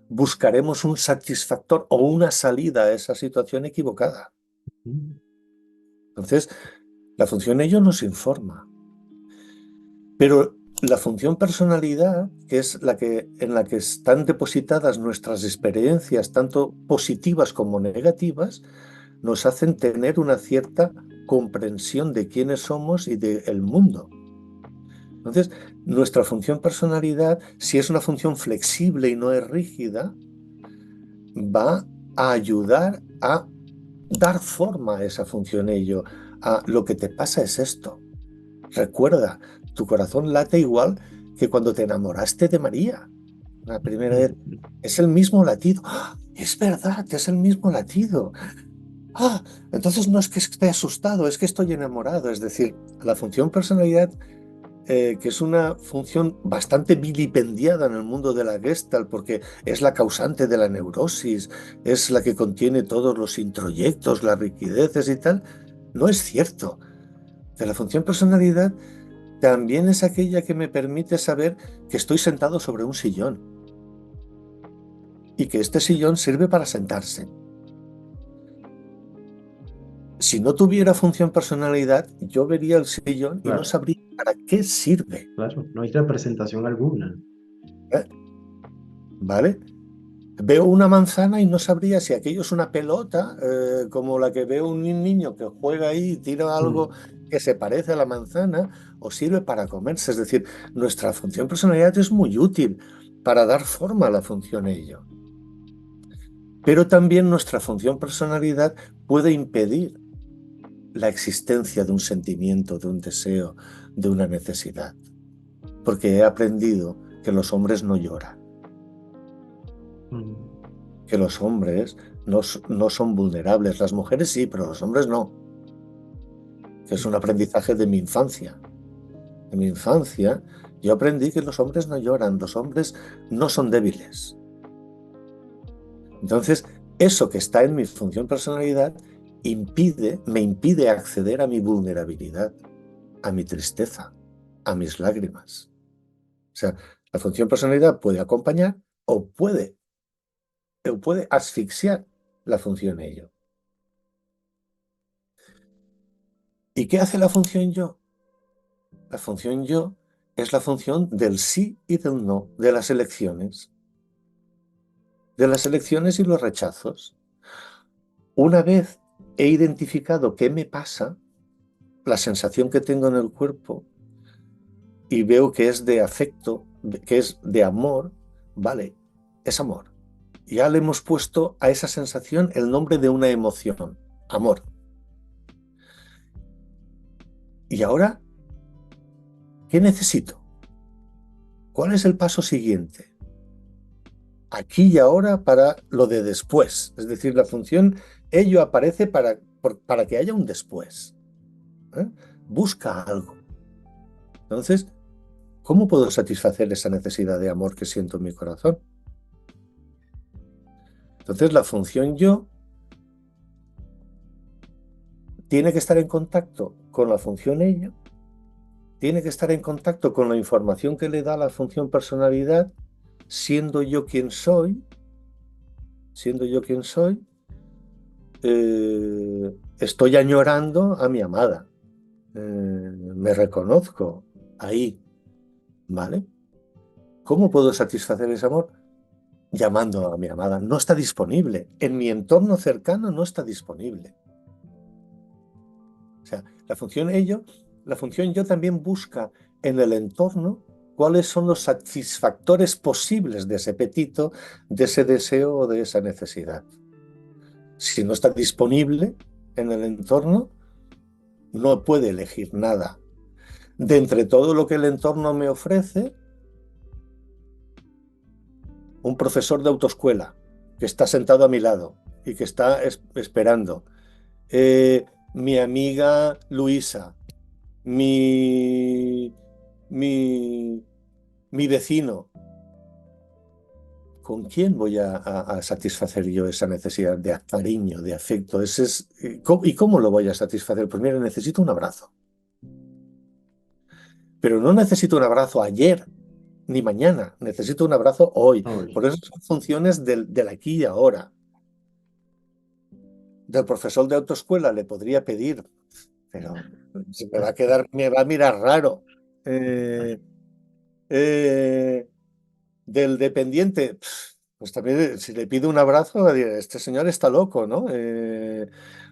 buscaremos un satisfactor o una salida a esa situación equivocada. mm, Entonces, la función ello nos informa, pero la función personalidad, que es en la que están depositadas nuestras experiencias, tanto positivas como negativas, nos hacen tener una cierta comprensión de quiénes somos y del mundo. Entonces, nuestra función personalidad, si es una función flexible y no es rígida, va a ayudar a dar forma a esa función ello. A lo que te pasa es esto. Recuerda, tu corazón late igual que cuando te enamoraste de María. La primera vez. Es el mismo latido. ¡Ah! Es verdad, es el mismo latido. Ah, entonces no es que esté asustado, es que estoy enamorado. Es decir, la función personalidad, que es una función bastante vilipendiada en el mundo de la Gestalt, porque es la causante de la neurosis, es la que contiene todos los introyectos, las rigideces y tal, no es cierto. De la función personalidad también es aquella que me permite saber que estoy sentado sobre un sillón y que este sillón sirve para sentarse. Si no tuviera función personalidad, yo vería el sillón y no Claro, sabría para qué sirve. claro, no hay representación alguna. ¿Eh? ¿Vale? Veo una manzana y no sabría si aquello es una pelota, como la que veo un niño que juega ahí y tira algo Mm, que se parece a la manzana, o sirve para comerse. Es decir, nuestra función personalidad es muy útil para dar forma a la función ello. Pero también nuestra función personalidad puede impedir la existencia de un sentimiento, de un deseo, de una necesidad. Porque he aprendido que los hombres no lloran, mm, que los hombres no son vulnerables. Las mujeres sí, pero los hombres no. Que es un aprendizaje de mi infancia. En mi infancia yo aprendí que los hombres no lloran, los hombres no son débiles. Entonces, eso que está en mi función personalidad me impide acceder a mi vulnerabilidad, a mi tristeza, a mis lágrimas. O sea, la función personalidad puede acompañar o puede asfixiar la función ello. ¿Y qué hace la función yo? La función yo es la función del sí y del no, de las elecciones y los rechazos. Una vez he identificado qué me pasa, la sensación que tengo en el cuerpo, y veo que es de afecto, que es de amor, vale, es amor. Ya le hemos puesto a esa sensación el nombre de una emoción, amor. ¿Y ahora qué necesito? ¿Cuál es el paso siguiente? Aquí y ahora para lo de después. Es decir, la función ello aparece para que haya un después. ¿Eh? Busca algo. Entonces, ¿cómo puedo satisfacer esa necesidad de amor que siento en mi corazón? Entonces, la función yo tiene que estar en contacto con la función ello, tiene que estar en contacto con la información que le da la función personalidad, siendo yo quien soy, siendo yo quien soy, estoy añorando a mi amada. Me reconozco ahí, ¿vale? ¿Cómo puedo satisfacer ese amor? Llamando a mi amada. No está disponible. En mi entorno cercano no está disponible. O sea, la función yo también busca en el entorno cuáles son los satisfactores posibles de ese apetito, de ese deseo o de esa necesidad. Si no está disponible en el entorno, no puede elegir nada. De entre todo lo que el entorno me ofrece, un profesor de autoescuela que está sentado a mi lado y que está esperando, mi amiga Luisa, mi, mi, mi vecino. ¿Con quién voy a satisfacer yo esa necesidad de cariño, de afecto? ¿Y cómo lo voy a satisfacer? Pues mira, necesito un abrazo. Pero no necesito un abrazo ayer ni mañana, necesito un abrazo hoy. Ay, Por eso son funciones del aquí y ahora. Del profesor de autoescuela le podría pedir, pero se me va a quedar, me va a mirar raro. Eh, eh, del dependiente, pues también si le pido un abrazo, va a decir, este señor está loco, ¿no?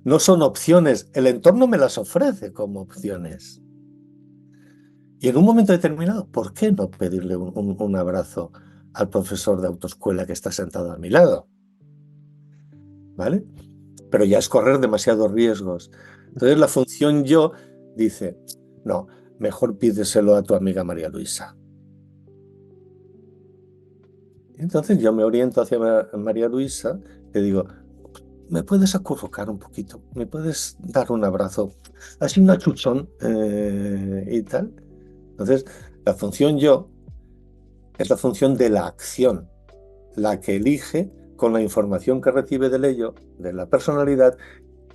no son opciones, el entorno me las ofrece como opciones. Y en un momento determinado, ¿por qué no pedirle un abrazo al profesor de autoescuela que está sentado a mi lado? ¿Vale? Pero ya es correr demasiados riesgos. Entonces la función yo dice, no, mejor pídeselo a tu amiga María Luisa. Entonces yo me oriento hacia María Luisa, le digo, ¿me puedes acurrucar un poquito? ¿Me puedes dar un abrazo? Así un achuchón y tal. Entonces, la función yo es la función de la acción, la que elige con la información que recibe del ello, de la personalidad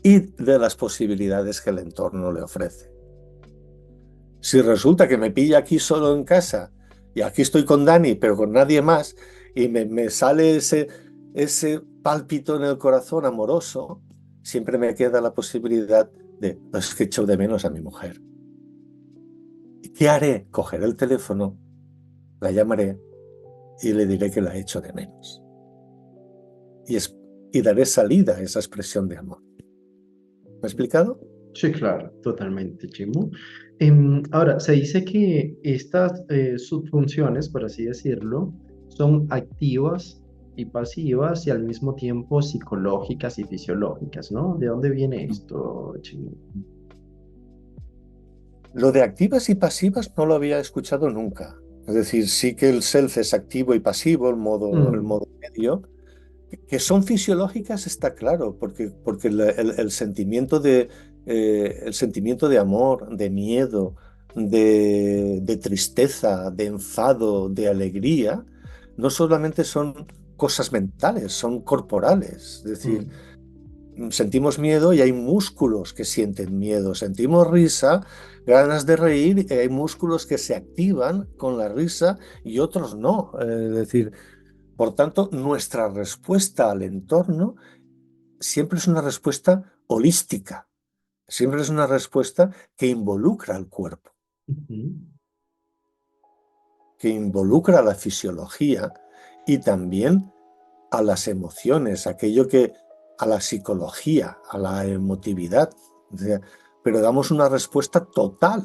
y de las posibilidades que el entorno le ofrece. Si resulta que me pilla aquí solo en casa y aquí estoy con Dani, pero con nadie más, y me sale ese pálpito en el corazón amoroso, siempre me queda la posibilidad de, es que echo de menos a mi mujer. ¿Y qué haré? Cogeré el teléfono, la llamaré y le diré que la echo de menos. Y daré salida a esa expresión de amor. ¿Me he explicado? Sí, claro, totalmente, Chimo. Ahora, se dice que estas subfunciones, por así decirlo, son activas y pasivas y al mismo tiempo psicológicas y fisiológicas, ¿no? ¿De dónde viene esto, Chimo? Lo de activas y pasivas no lo había escuchado nunca. Es decir, sí que el self es activo y pasivo, el Mm, modo medio, que son fisiológicas está claro, porque el sentimiento de amor, de miedo, de tristeza, de enfado, de alegría, no solamente son cosas mentales, son corporales. Es decir, mm, sentimos miedo y hay músculos que sienten miedo. Sentimos risa, ganas de reír y hay músculos que se activan con la risa y otros no. Es decir, por tanto, nuestra respuesta al entorno siempre es una respuesta holística. Siempre es una respuesta que involucra al cuerpo, ujú, que involucra a la fisiología y también a las emociones, a la psicología, a la emotividad. O sea, pero damos una respuesta total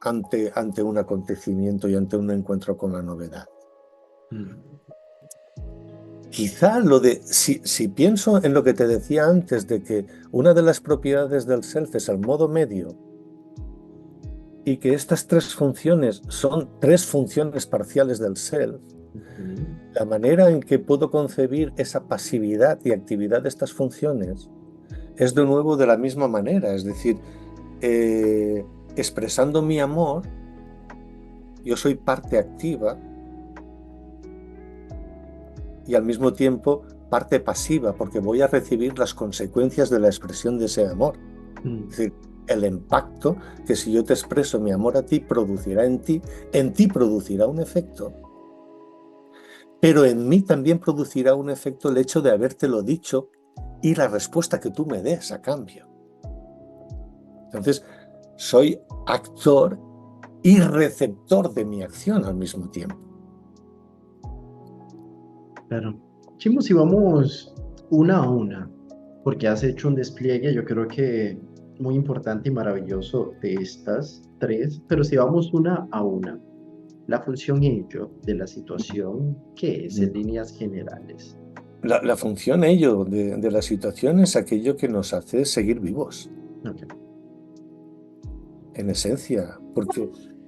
ante un acontecimiento y ante un encuentro con la novedad. mm. Quizá si pienso en lo que te decía antes de que una de las propiedades del self es el modo medio y que estas tres funciones son tres funciones parciales del self, Ujú, la manera en que puedo concebir esa pasividad y actividad de estas funciones es de nuevo de la misma manera, es decir, eh, expresando mi amor, yo soy parte activa y al mismo tiempo parte pasiva, porque voy a recibir las consecuencias de la expresión de ese amor. mm, Es decir, el impacto que si yo te expreso mi amor a ti, producirá en ti producirá un efecto, pero en mí también producirá un efecto el hecho de habértelo dicho y la respuesta que tú me des a cambio. Entonces, soy actor y receptor de mi acción al mismo tiempo. claro. Chimo, si vamos una a una, porque has hecho un despliegue, yo creo que muy importante y maravilloso de estas tres, pero si vamos una a una, la función ello de la situación, ¿qué es en líneas generales? La función ello de la situación es aquello que nos hace seguir vivos, Ok. en esencia,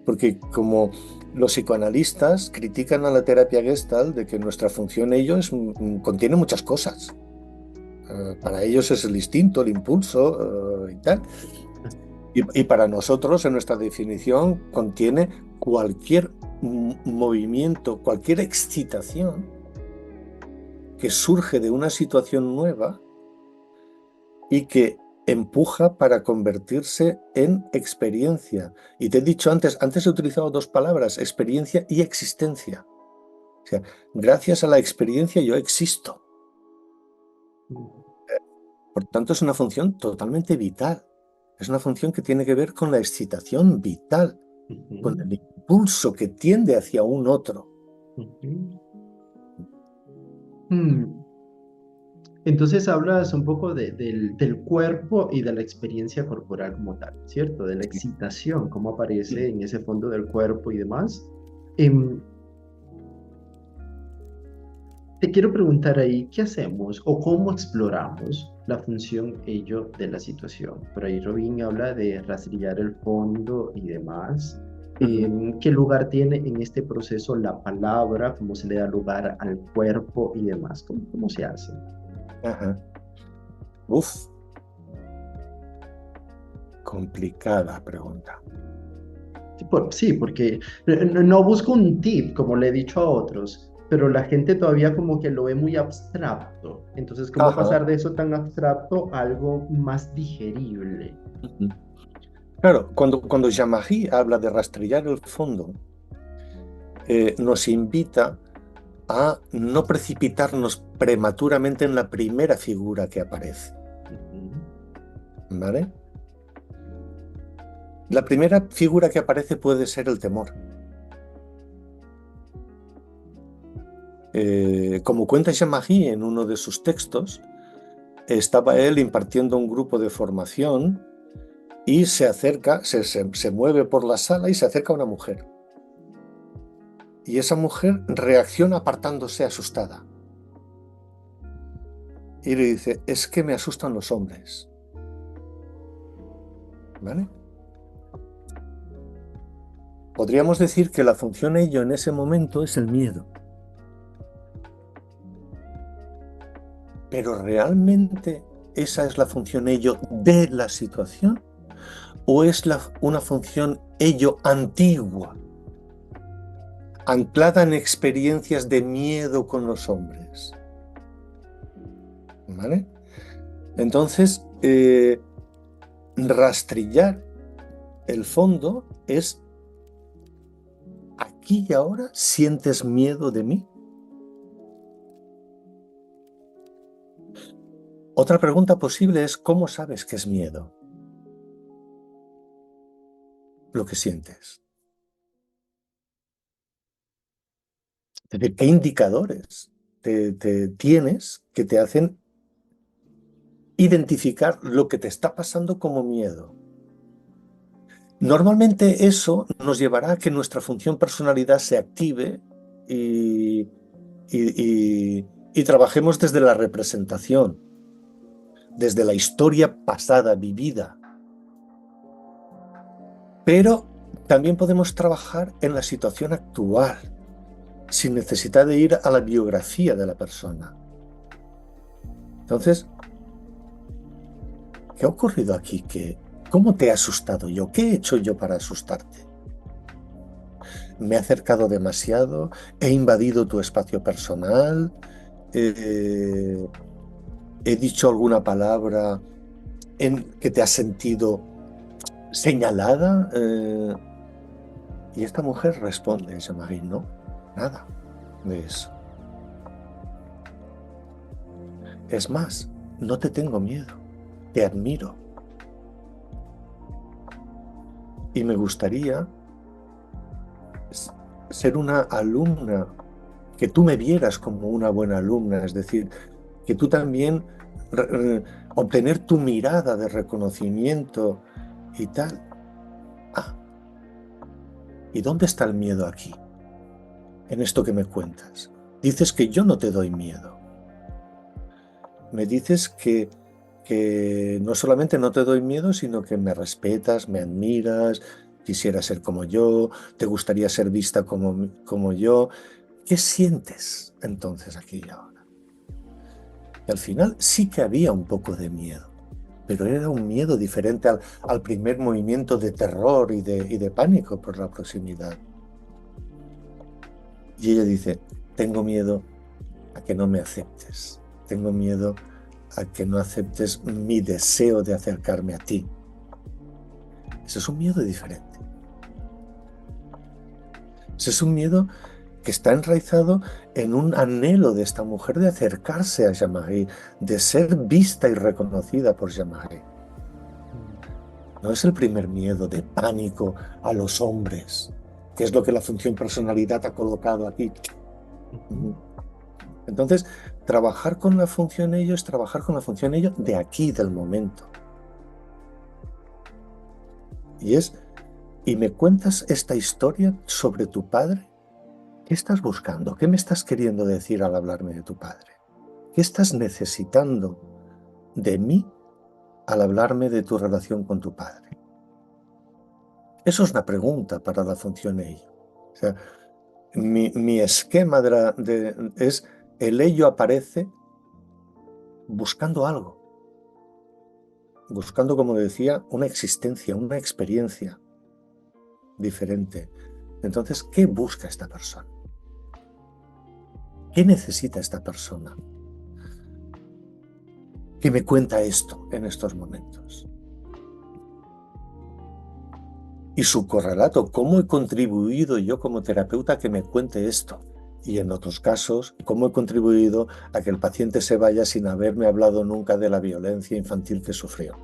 porque como los psicoanalistas critican a la terapia Gestalt de que nuestra función ello contiene muchas cosas. Para ellos es el instinto, el impulso y tal. Y para nosotros, en nuestra definición, contiene cualquier movimiento, cualquier excitación que surge de una situación nueva y que empuja para convertirse en experiencia. Y te he dicho antes he utilizado dos palabras, experiencia y existencia. O sea, gracias a la experiencia yo existo. Por tanto, es una función totalmente vital. Es una función que tiene que ver con la excitación vital, con Ujú, el impulso que tiende hacia un otro. ujú. Mm, Entonces hablas un poco del cuerpo y de la experiencia corporal como tal, ¿cierto? De la excitación, cómo aparece en ese fondo del cuerpo y demás. Em, Te quiero preguntar ahí, ¿qué hacemos o cómo exploramos la función ello de la situación? Por ahí Robin habla de rastrillar el fondo y demás. Ujú. ¿Qué lugar tiene en este proceso la palabra? ¿Cómo se le da lugar al cuerpo y demás? ¿Cómo se hace? Ajá. Uf, complicada pregunta. Sí, sí, porque no busco un tip, como le he dicho a otros, pero la gente todavía como que lo ve muy abstracto. Entonces, ¿cómo Ajá. pasar de eso tan abstracto a algo más digerible? Ujú. Claro, cuando Jean-Marie habla de rastrillar el fondo, nos invita a no precipitarnos prematuramente en la primera figura que aparece, Ujú. ¿vale? La primera figura que aparece puede ser el temor. Como cuenta Jean-Marie en uno de sus textos, estaba él impartiendo un grupo de formación y se acerca, se mueve por la sala y se acerca una mujer. Y esa mujer reacciona apartándose asustada. Y le dice, es que me asustan los hombres, ¿vale? Podríamos decir que la función ello en ese momento es el miedo. Pero ¿realmente esa es la función ello de la situación? ¿O es una función ello antigua, anclada en experiencias de miedo con los hombres? ¿Vale? Entonces, rastrillar el fondo es, aquí y ahora, ¿sientes miedo de mí? Otra pregunta posible es, ¿cómo sabes que es miedo lo que sientes? Es decir, ¿qué indicadores te tienes que te hacen identificar lo que te está pasando como miedo? Normalmente eso nos llevará a que nuestra función personalidad se active y, y trabajemos desde la representación, desde la historia pasada vivida. Pero también podemos trabajar en la situación actual, sin necesidad de ir a la biografía de la persona. Entonces, ¿qué ha ocurrido aquí? ¿Cómo te he asustado yo? ¿Qué he hecho yo para asustarte? ¿Me he acercado demasiado? ¿He invadido tu espacio personal? Eh, ¿He dicho alguna palabra en que te has sentido señalada? Y esta mujer responde, Jean-Marie, no, nada de eso. Es más, no te tengo miedo, te admiro. Y me gustaría ser una alumna, que tú me vieras como una buena alumna, es decir, que tú también obtener tu mirada de reconocimiento y tal. Ah, ¿y dónde está el miedo aquí? En esto que me cuentas. Dices que yo no te doy miedo. Me dices que no solamente no te doy miedo, sino que me respetas, me admiras, quisieras ser como yo, te gustaría ser vista como yo. ¿Qué sientes entonces aquí y ahora? Y al final sí que había un poco de miedo, pero era un miedo diferente al primer movimiento de terror y de pánico por la proximidad. Y ella dice, tengo miedo a que no me aceptes, tengo miedo a que no aceptes mi deseo de acercarme a ti. Ese es un miedo diferente. Ese es un miedo que está enraizado en un anhelo de esta mujer de acercarse a Jean-Marie, de ser vista y reconocida por Jean-Marie. No es el primer miedo de pánico a los hombres, que es lo que la función personalidad ha colocado aquí. Ujú. Entonces, trabajar con la función ello es trabajar con la función ello de aquí, del momento. ¿Y me cuentas esta historia sobre tu padre? ¿Qué estás buscando? ¿Qué me estás queriendo decir al hablarme de tu padre? ¿Qué estás necesitando de mí al hablarme de tu relación con tu padre? Eso es una pregunta para la función ello. O sea, mi esquema es el ello aparece buscando algo, buscando, como decía, una existencia, una experiencia diferente. Entonces, ¿qué busca esta persona? ¿Qué necesita esta persona? ¿Qué me cuenta esto en estos momentos? Y su correlato, ¿cómo he contribuido yo como terapeuta a que me cuente esto? Y en otros casos, ¿cómo he contribuido a que el paciente se vaya sin haberme hablado nunca de la violencia infantil que sufrió?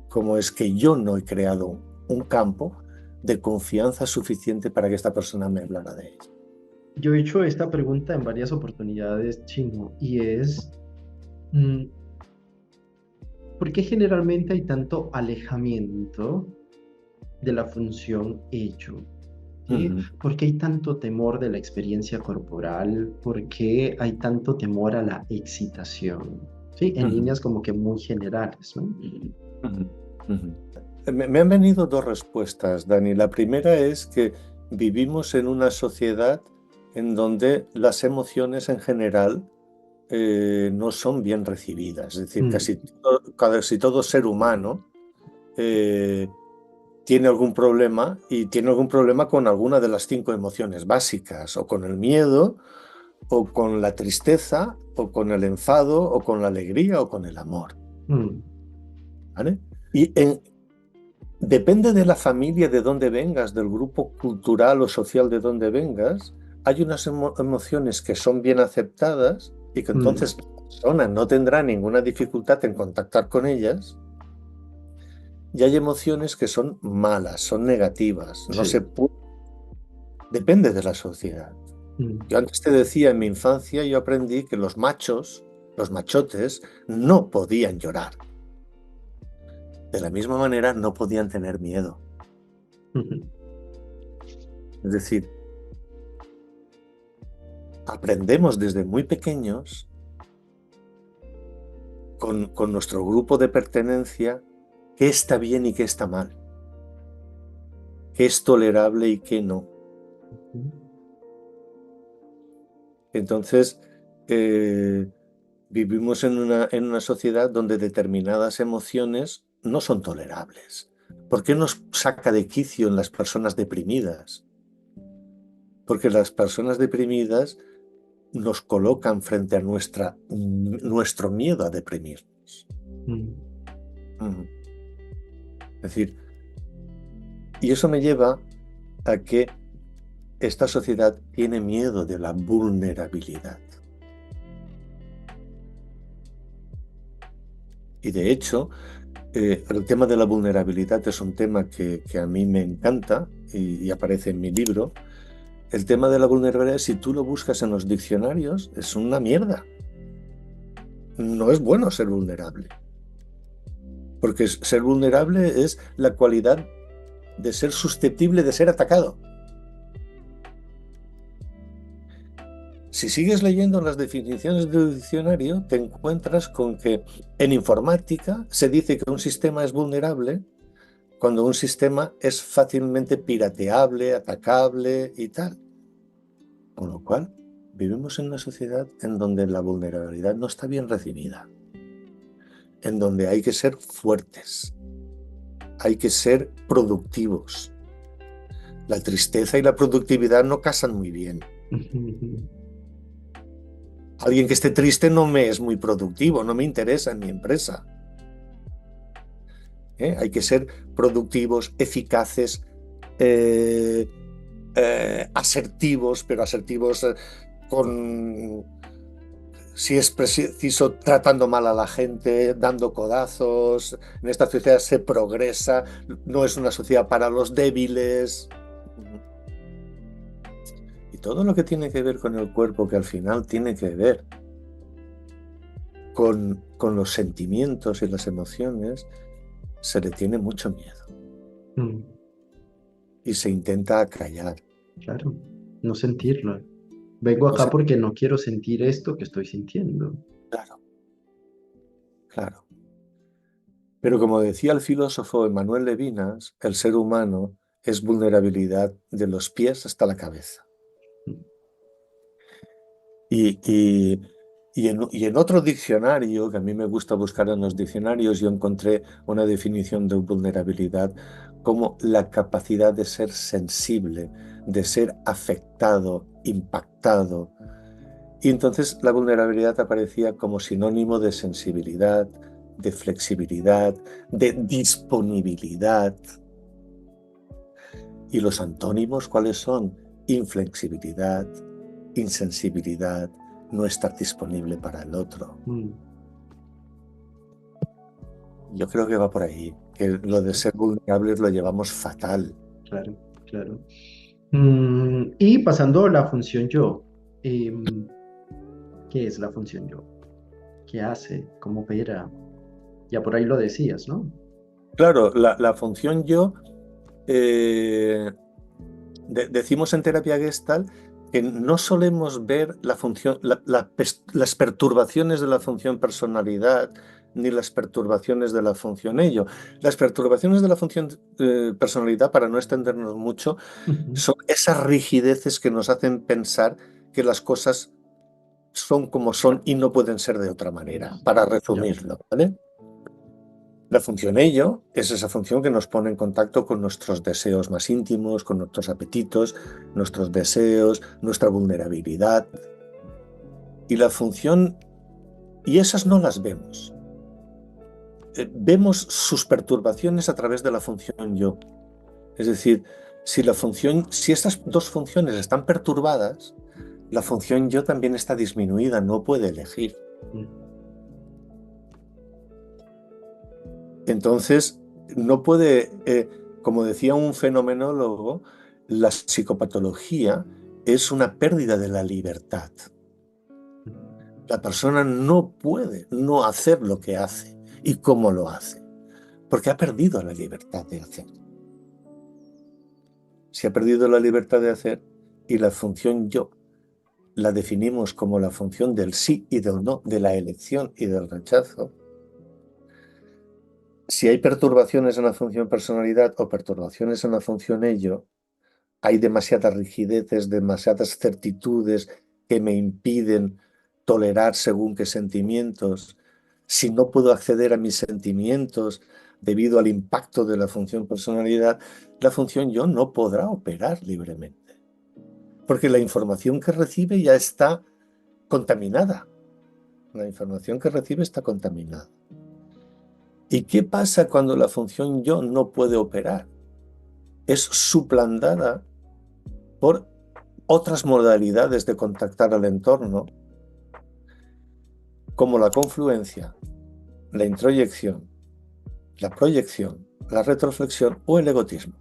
¿Cómo es que yo no he creado un campo de confianza suficiente para que esta persona me hablara de ella? Yo he hecho esta pregunta en varias oportunidades, Chino, y es, mm, ¿por qué generalmente hay tanto alejamiento de la función hecho? ¿Sí? Ujú, ¿Por qué hay tanto temor de la experiencia corporal? ¿Por qué hay tanto temor a la excitación? ¿Sí? En ujú, líneas como que muy generales, ¿no? ujú, ujú. Me han venido dos respuestas, Dani. La primera es que vivimos en una sociedad en donde las emociones en general no son bien recibidas. Es decir, Mm, casi todo ser humano eh, tiene algún problema y tiene algún problema con alguna de las 5 emociones básicas, o con el miedo, o con la tristeza, o con el enfado, o con la alegría, o con el amor. mm, ¿Vale? Y depende de la familia de donde vengas, del grupo cultural o social de donde vengas, hay unas emociones que son bien aceptadas y que mm, entonces la persona no tendrá ninguna dificultad en contactar con ellas, y hay emociones que son malas, son negativas, no se sí. puede, depende de la sociedad. Mm, Yo antes te decía, en mi infancia yo aprendí que los machos, los machotes, no podían llorar. De la misma manera, no podían tener miedo. ujú, Es decir, aprendemos desde muy pequeños con nuestro grupo de pertenencia qué está bien y qué está mal, qué es tolerable y qué no. ujú, Entonces, eh, vivimos en una sociedad donde determinadas emociones no son tolerables. ¿Por qué nos saca de quicio en las personas deprimidas? Porque las personas deprimidas nos colocan frente a nuestro miedo a deprimirnos. mm, Mm. Es decir, y eso me lleva a que esta sociedad tiene miedo de la vulnerabilidad. Y de hecho, el tema de la vulnerabilidad es un tema que a mí me encanta y aparece en mi libro. El tema de la vulnerabilidad, si tú lo buscas en los diccionarios, es una mierda. No es bueno ser vulnerable, porque ser vulnerable es la cualidad de ser susceptible de ser atacado. Si sigues leyendo las definiciones del diccionario, te encuentras con que en informática se dice que un sistema es vulnerable cuando un sistema es fácilmente pirateable, atacable y tal. Con lo cual, vivimos en una sociedad en donde la vulnerabilidad no está bien recibida, en donde hay que ser fuertes, hay que ser productivos. La tristeza y la productividad no casan muy bien. ujú, Alguien que esté triste no me es muy productivo, no me interesa en mi empresa. Hay que ser productivos, eficaces, eh, asertivos, pero asertivos con, si es preciso, tratando mal a la gente, dando codazos. En esta sociedad se progresa, no es una sociedad para los débiles. todo lo que tiene que ver con el cuerpo, que al final tiene que ver con los sentimientos y las emociones, se le tiene mucho miedo Mm, y se intenta acallar. claro, no sentirlo. Vengo No acá sé, porque no quiero sentir esto que estoy sintiendo. claro, claro. Pero como decía el filósofo Emmanuel Levinas, el ser humano es vulnerabilidad de los pies hasta la cabeza. Mm, Y, y, y en otro diccionario, que a mí me gusta buscar en los diccionarios, yo encontré una definición de vulnerabilidad como la capacidad de ser sensible, de ser afectado, impactado. Y entonces la vulnerabilidad aparecía como sinónimo de sensibilidad, de flexibilidad, de disponibilidad. ¿Y los antónimos cuáles son? Inflexibilidad, insensibilidad, no estar disponible para el otro. mm, Yo creo que va por ahí, que lo de ser vulnerables lo llevamos fatal. claro, claro. Y pasando a la función yo. em, ¿Qué es la función yo? ¿Qué hace? ¿Cómo opera? Ya por ahí lo decías, ¿no? Claro, la función yo, eh, decimos en terapia Gestalt que no solemos ver la función, las perturbaciones de la función personalidad ni las perturbaciones de la función ello. Las perturbaciones de la función personalidad, para no extendernos mucho, Ujú. son esas rigideces que nos hacen pensar que las cosas son como son y no pueden ser de otra manera, para Ya. resumirlo, ¿vale? La función ello es esa función que nos pone en contacto con nuestros deseos más íntimos, con nuestros apetitos, nuestros deseos, nuestra vulnerabilidad. Y la función, y esas no las vemos. Vemos sus perturbaciones a través de la función yo. Es decir, si estas dos funciones están perturbadas, la función yo también está disminuida, no puede elegir. Mm, Entonces, no puede, como decía un fenomenólogo, la psicopatología es una pérdida de la libertad. La persona no puede no hacer lo que hace y cómo lo hace, porque ha perdido la libertad de hacer. Si ha perdido la libertad de hacer y la función yo la definimos como la función del sí y del no, de la elección y del rechazo, si hay perturbaciones en la función personalidad o perturbaciones en la función ello, hay demasiadas rigideces, demasiadas certitudes que me impiden tolerar según qué sentimientos. Si no puedo acceder a mis sentimientos debido al impacto de la función personalidad, la función yo no podrá operar libremente, porque la información que recibe ya está contaminada. La información que recibe está contaminada. ¿Y qué pasa cuando la función yo no puede operar? Es suplantada por otras modalidades de contactar al entorno, como la confluencia, la introyección, la proyección, la retroflexión o el egotismo.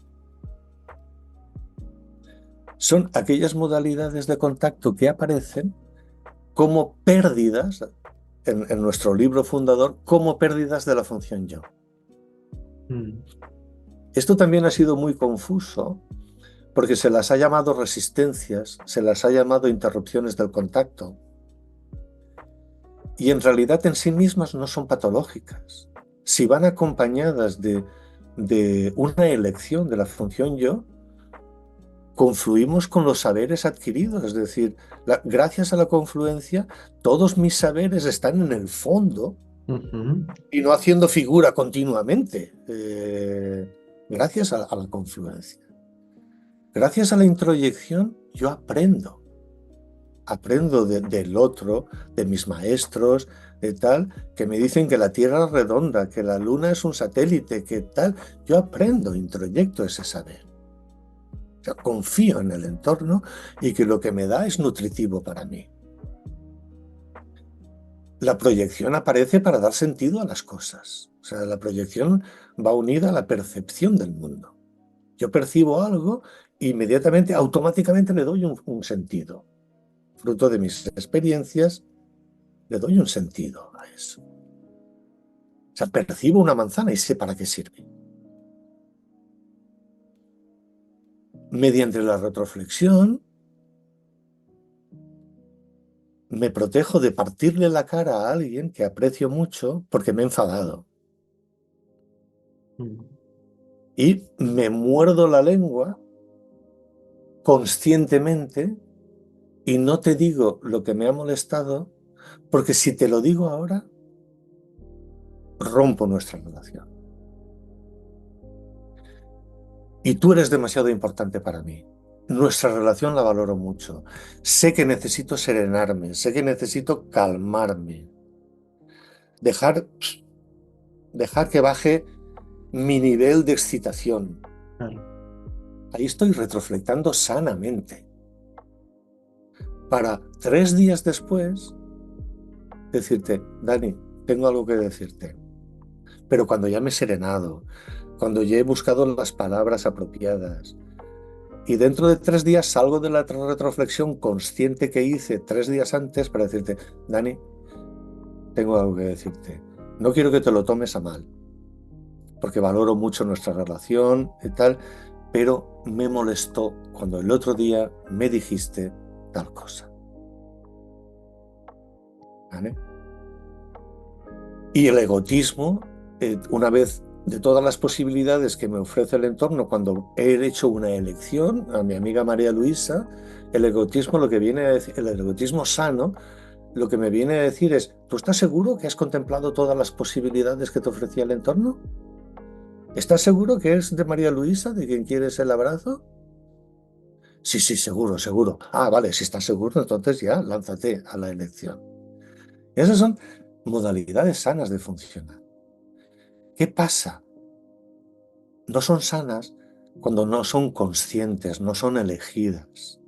Son aquellas modalidades de contacto que aparecen como pérdidas, en nuestro libro fundador, como pérdidas de la función yo. mm, Esto también ha sido muy confuso porque se las ha llamado resistencias, se las ha llamado interrupciones del contacto, y en realidad en sí mismas no son patológicas. Si van acompañadas de una elección de la función yo, confluimos con los saberes adquiridos, es decir, gracias a la confluencia, todos mis saberes están en el fondo ujú, y no haciendo figura continuamente, gracias a la confluencia. Gracias a la introyección, yo aprendo del otro, de mis maestros, de tal, que me dicen que la Tierra es redonda, que la Luna es un satélite, que tal. Yo aprendo, introyecto ese saber. O sea, confío en el entorno y que lo que me da es nutritivo para mí. La proyección aparece para dar sentido a las cosas. O sea, la proyección va unida a la percepción del mundo. Yo percibo algo e inmediatamente, automáticamente le doy un sentido. Fruto de mis experiencias, le doy un sentido a eso. O sea, percibo una manzana y sé para qué sirve. Mediante la retroflexión, me protejo de partirle la cara a alguien que aprecio mucho porque me he enfadado. mm, Y me muerdo la lengua conscientemente y no te digo lo que me ha molestado, porque si te lo digo ahora, rompo nuestra relación. Y tú eres demasiado importante para mí. Nuestra relación la valoro mucho. Sé que necesito serenarme, sé que necesito calmarme, dejar, dejar que baje mi nivel de excitación. claro. Ahí estoy retroflectando sanamente. Para 3 días después decirte, Dani, tengo algo que decirte. Pero cuando ya me he serenado, cuando ya he buscado las palabras apropiadas, y dentro de 3 días salgo de la retroflexión consciente que hice 3 días antes para decirte, Dani, tengo algo que decirte. No quiero que te lo tomes a mal, porque valoro mucho nuestra relación y tal, pero me molestó cuando el otro día me dijiste tal cosa. ¿Vale? Y el egotismo, una vez de todas las posibilidades que me ofrece el entorno cuando he hecho una elección, a mi amiga María Luisa, el egotismo lo que viene a decir, el egotismo sano, lo que me viene a decir es, ¿tú estás seguro que has contemplado todas las posibilidades que te ofrecía el entorno? ¿Estás seguro que es de María Luisa, de quien quieres el abrazo? Sí, sí, seguro, seguro. Ah, vale, si estás seguro, entonces ya lánzate a la elección. Esas son modalidades sanas de funcionar. ¿Qué pasa? No son sanas cuando no son conscientes, no son elegidas.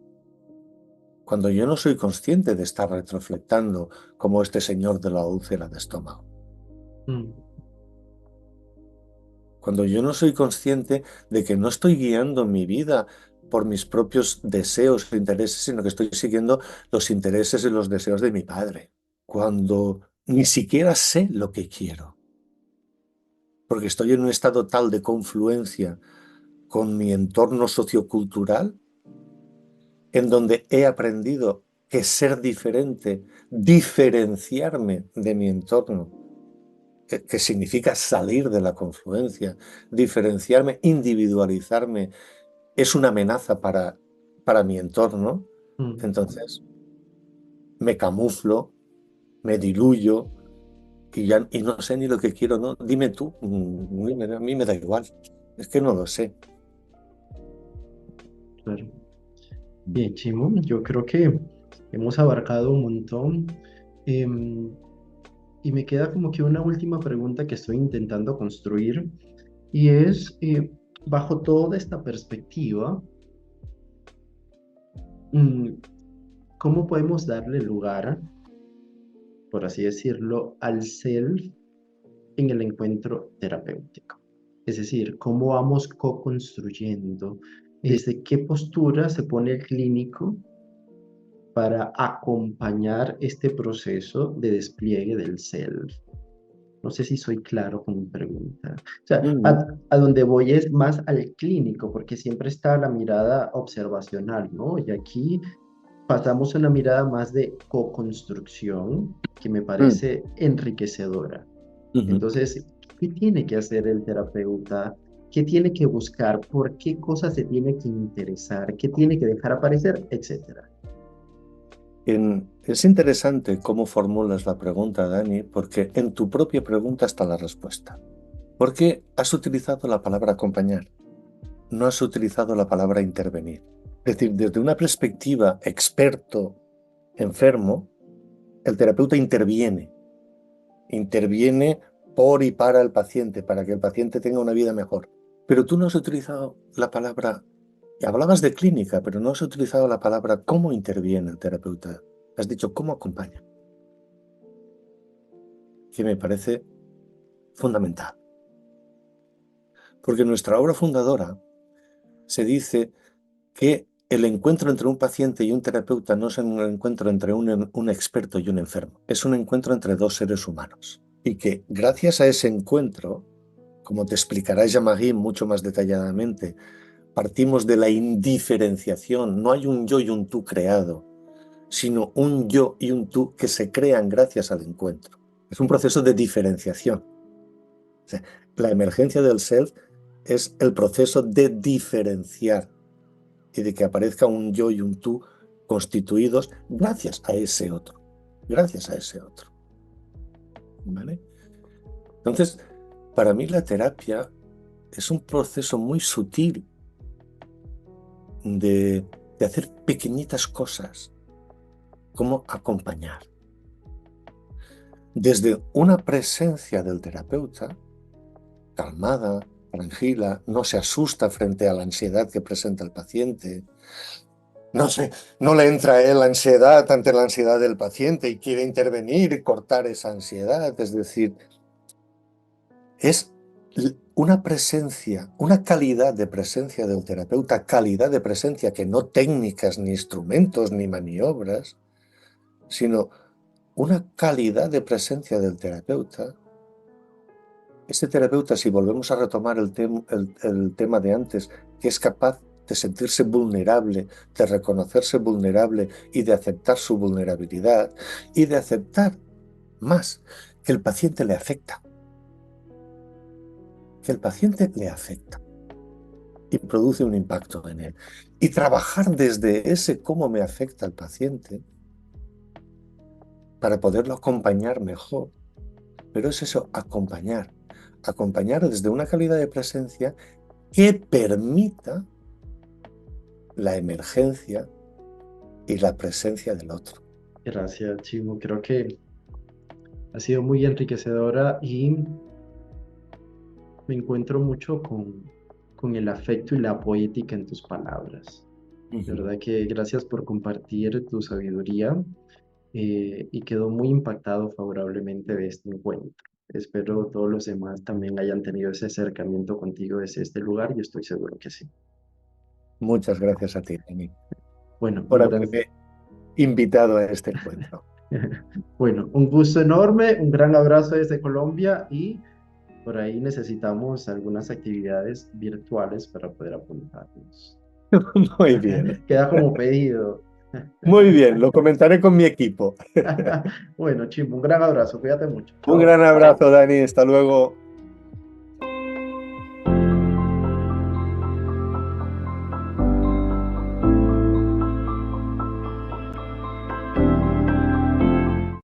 Cuando yo no soy consciente de estar retroflectando como este señor de la úlcera de estómago. Mm, Cuando yo no soy consciente de que no estoy guiando mi vida por mis propios deseos o intereses, sino que estoy siguiendo los intereses y los deseos de mi padre. Cuando ni siquiera sé lo que quiero, porque estoy en un estado tal de confluencia con mi entorno sociocultural en donde he aprendido que ser diferente, diferenciarme de mi entorno, que significa salir de la confluencia, diferenciarme, individualizarme, es una amenaza para mi entorno. mm, Entonces me camuflo, me diluyo y no sé ni lo que quiero, ¿no? Dime tú, a mí me da igual, es que no lo sé. claro. Bien, Chimo, yo creo que hemos abarcado un montón. em, y me queda como que una última pregunta que estoy intentando construir y es, bajo toda esta perspectiva, mm, ¿cómo podemos darle lugar, por así decirlo, al self en el encuentro terapéutico? Es decir, ¿cómo vamos co-construyendo? ¿Desde qué postura se pone el clínico para acompañar este proceso de despliegue del self? No sé si soy claro con mi pregunta. O sea, Mm, a donde voy es más al clínico, porque siempre está la mirada observacional, ¿no? Y aquí pasamos a una mirada más de co-construcción que me mm, parece enriquecedora. ujú. Entonces, ¿qué tiene que hacer el terapeuta? ¿Qué tiene que buscar? ¿Por qué cosas se tiene que interesar? ¿Qué tiene que dejar aparecer? Etcétera. Es interesante cómo formulas la pregunta, Dani, porque en tu propia pregunta está la respuesta. ¿Por qué has utilizado la palabra acompañar? No has utilizado la palabra intervenir. Es decir, desde una perspectiva experto enfermo, el terapeuta interviene por y para el paciente, para que el paciente tenga una vida mejor. Pero tú no has utilizado la palabra, y hablabas de clínica, pero no has utilizado la palabra cómo interviene el terapeuta. Has dicho cómo acompaña, que me parece fundamental. Porque nuestra obra fundadora se dice que el encuentro entre un paciente y un terapeuta no es un encuentro entre un experto y un enfermo, es un encuentro entre dos seres humanos. Y que gracias a ese encuentro, como te explicará Jean-Marie mucho más detalladamente, partimos de la indiferenciación. No hay un yo y un tú creado, sino un yo y un tú que se crean gracias al encuentro. Es un proceso de diferenciación. O sea, la emergencia del self es el proceso de diferenciar y de que aparezca un yo y un tú constituidos gracias a ese otro. Gracias a ese otro. ¿Vale? Entonces, para mí la terapia es un proceso muy sutil de hacer pequeñitas cosas, como acompañar. Desde una presencia del terapeuta, calmada, tranquila, no se asusta frente a la ansiedad que presenta el paciente, no le entra a él la ansiedad ante la ansiedad del paciente y quiere intervenir y cortar esa ansiedad. Es decir, es una presencia, una calidad de presencia del terapeuta, calidad de presencia que no técnicas, ni instrumentos, ni maniobras, sino una calidad de presencia del terapeuta. Este terapeuta, si volvemos a retomar el tema de antes, que es capaz de sentirse vulnerable, de reconocerse vulnerable y de aceptar su vulnerabilidad y de aceptar más que el paciente le afecta, que el paciente le afecta y produce un impacto en él. Y trabajar desde ese cómo me afecta al paciente para poderlo acompañar mejor. Pero es eso, acompañar desde una calidad de presencia que permita la emergencia y la presencia del otro. Gracias, Chivo. Creo que ha sido muy enriquecedora y me encuentro mucho con el afecto y la poética en tus palabras. De Ujú. verdad que gracias por compartir tu sabiduría y quedo muy impactado favorablemente de este encuentro. Espero todos los demás también hayan tenido ese acercamiento contigo desde este lugar y estoy seguro que sí. Muchas gracias a ti, Dani, Bueno, por haberme invitado a este encuentro. bueno, un gusto enorme, un gran abrazo desde Colombia y por ahí necesitamos algunas actividades virtuales para poder apuntarnos. Muy bien, Queda como pedido. muy bien, lo comentaré con mi equipo. Bueno, Chimbo, un gran abrazo, cuídate mucho. Un Chao. gran abrazo, Dani, hasta luego.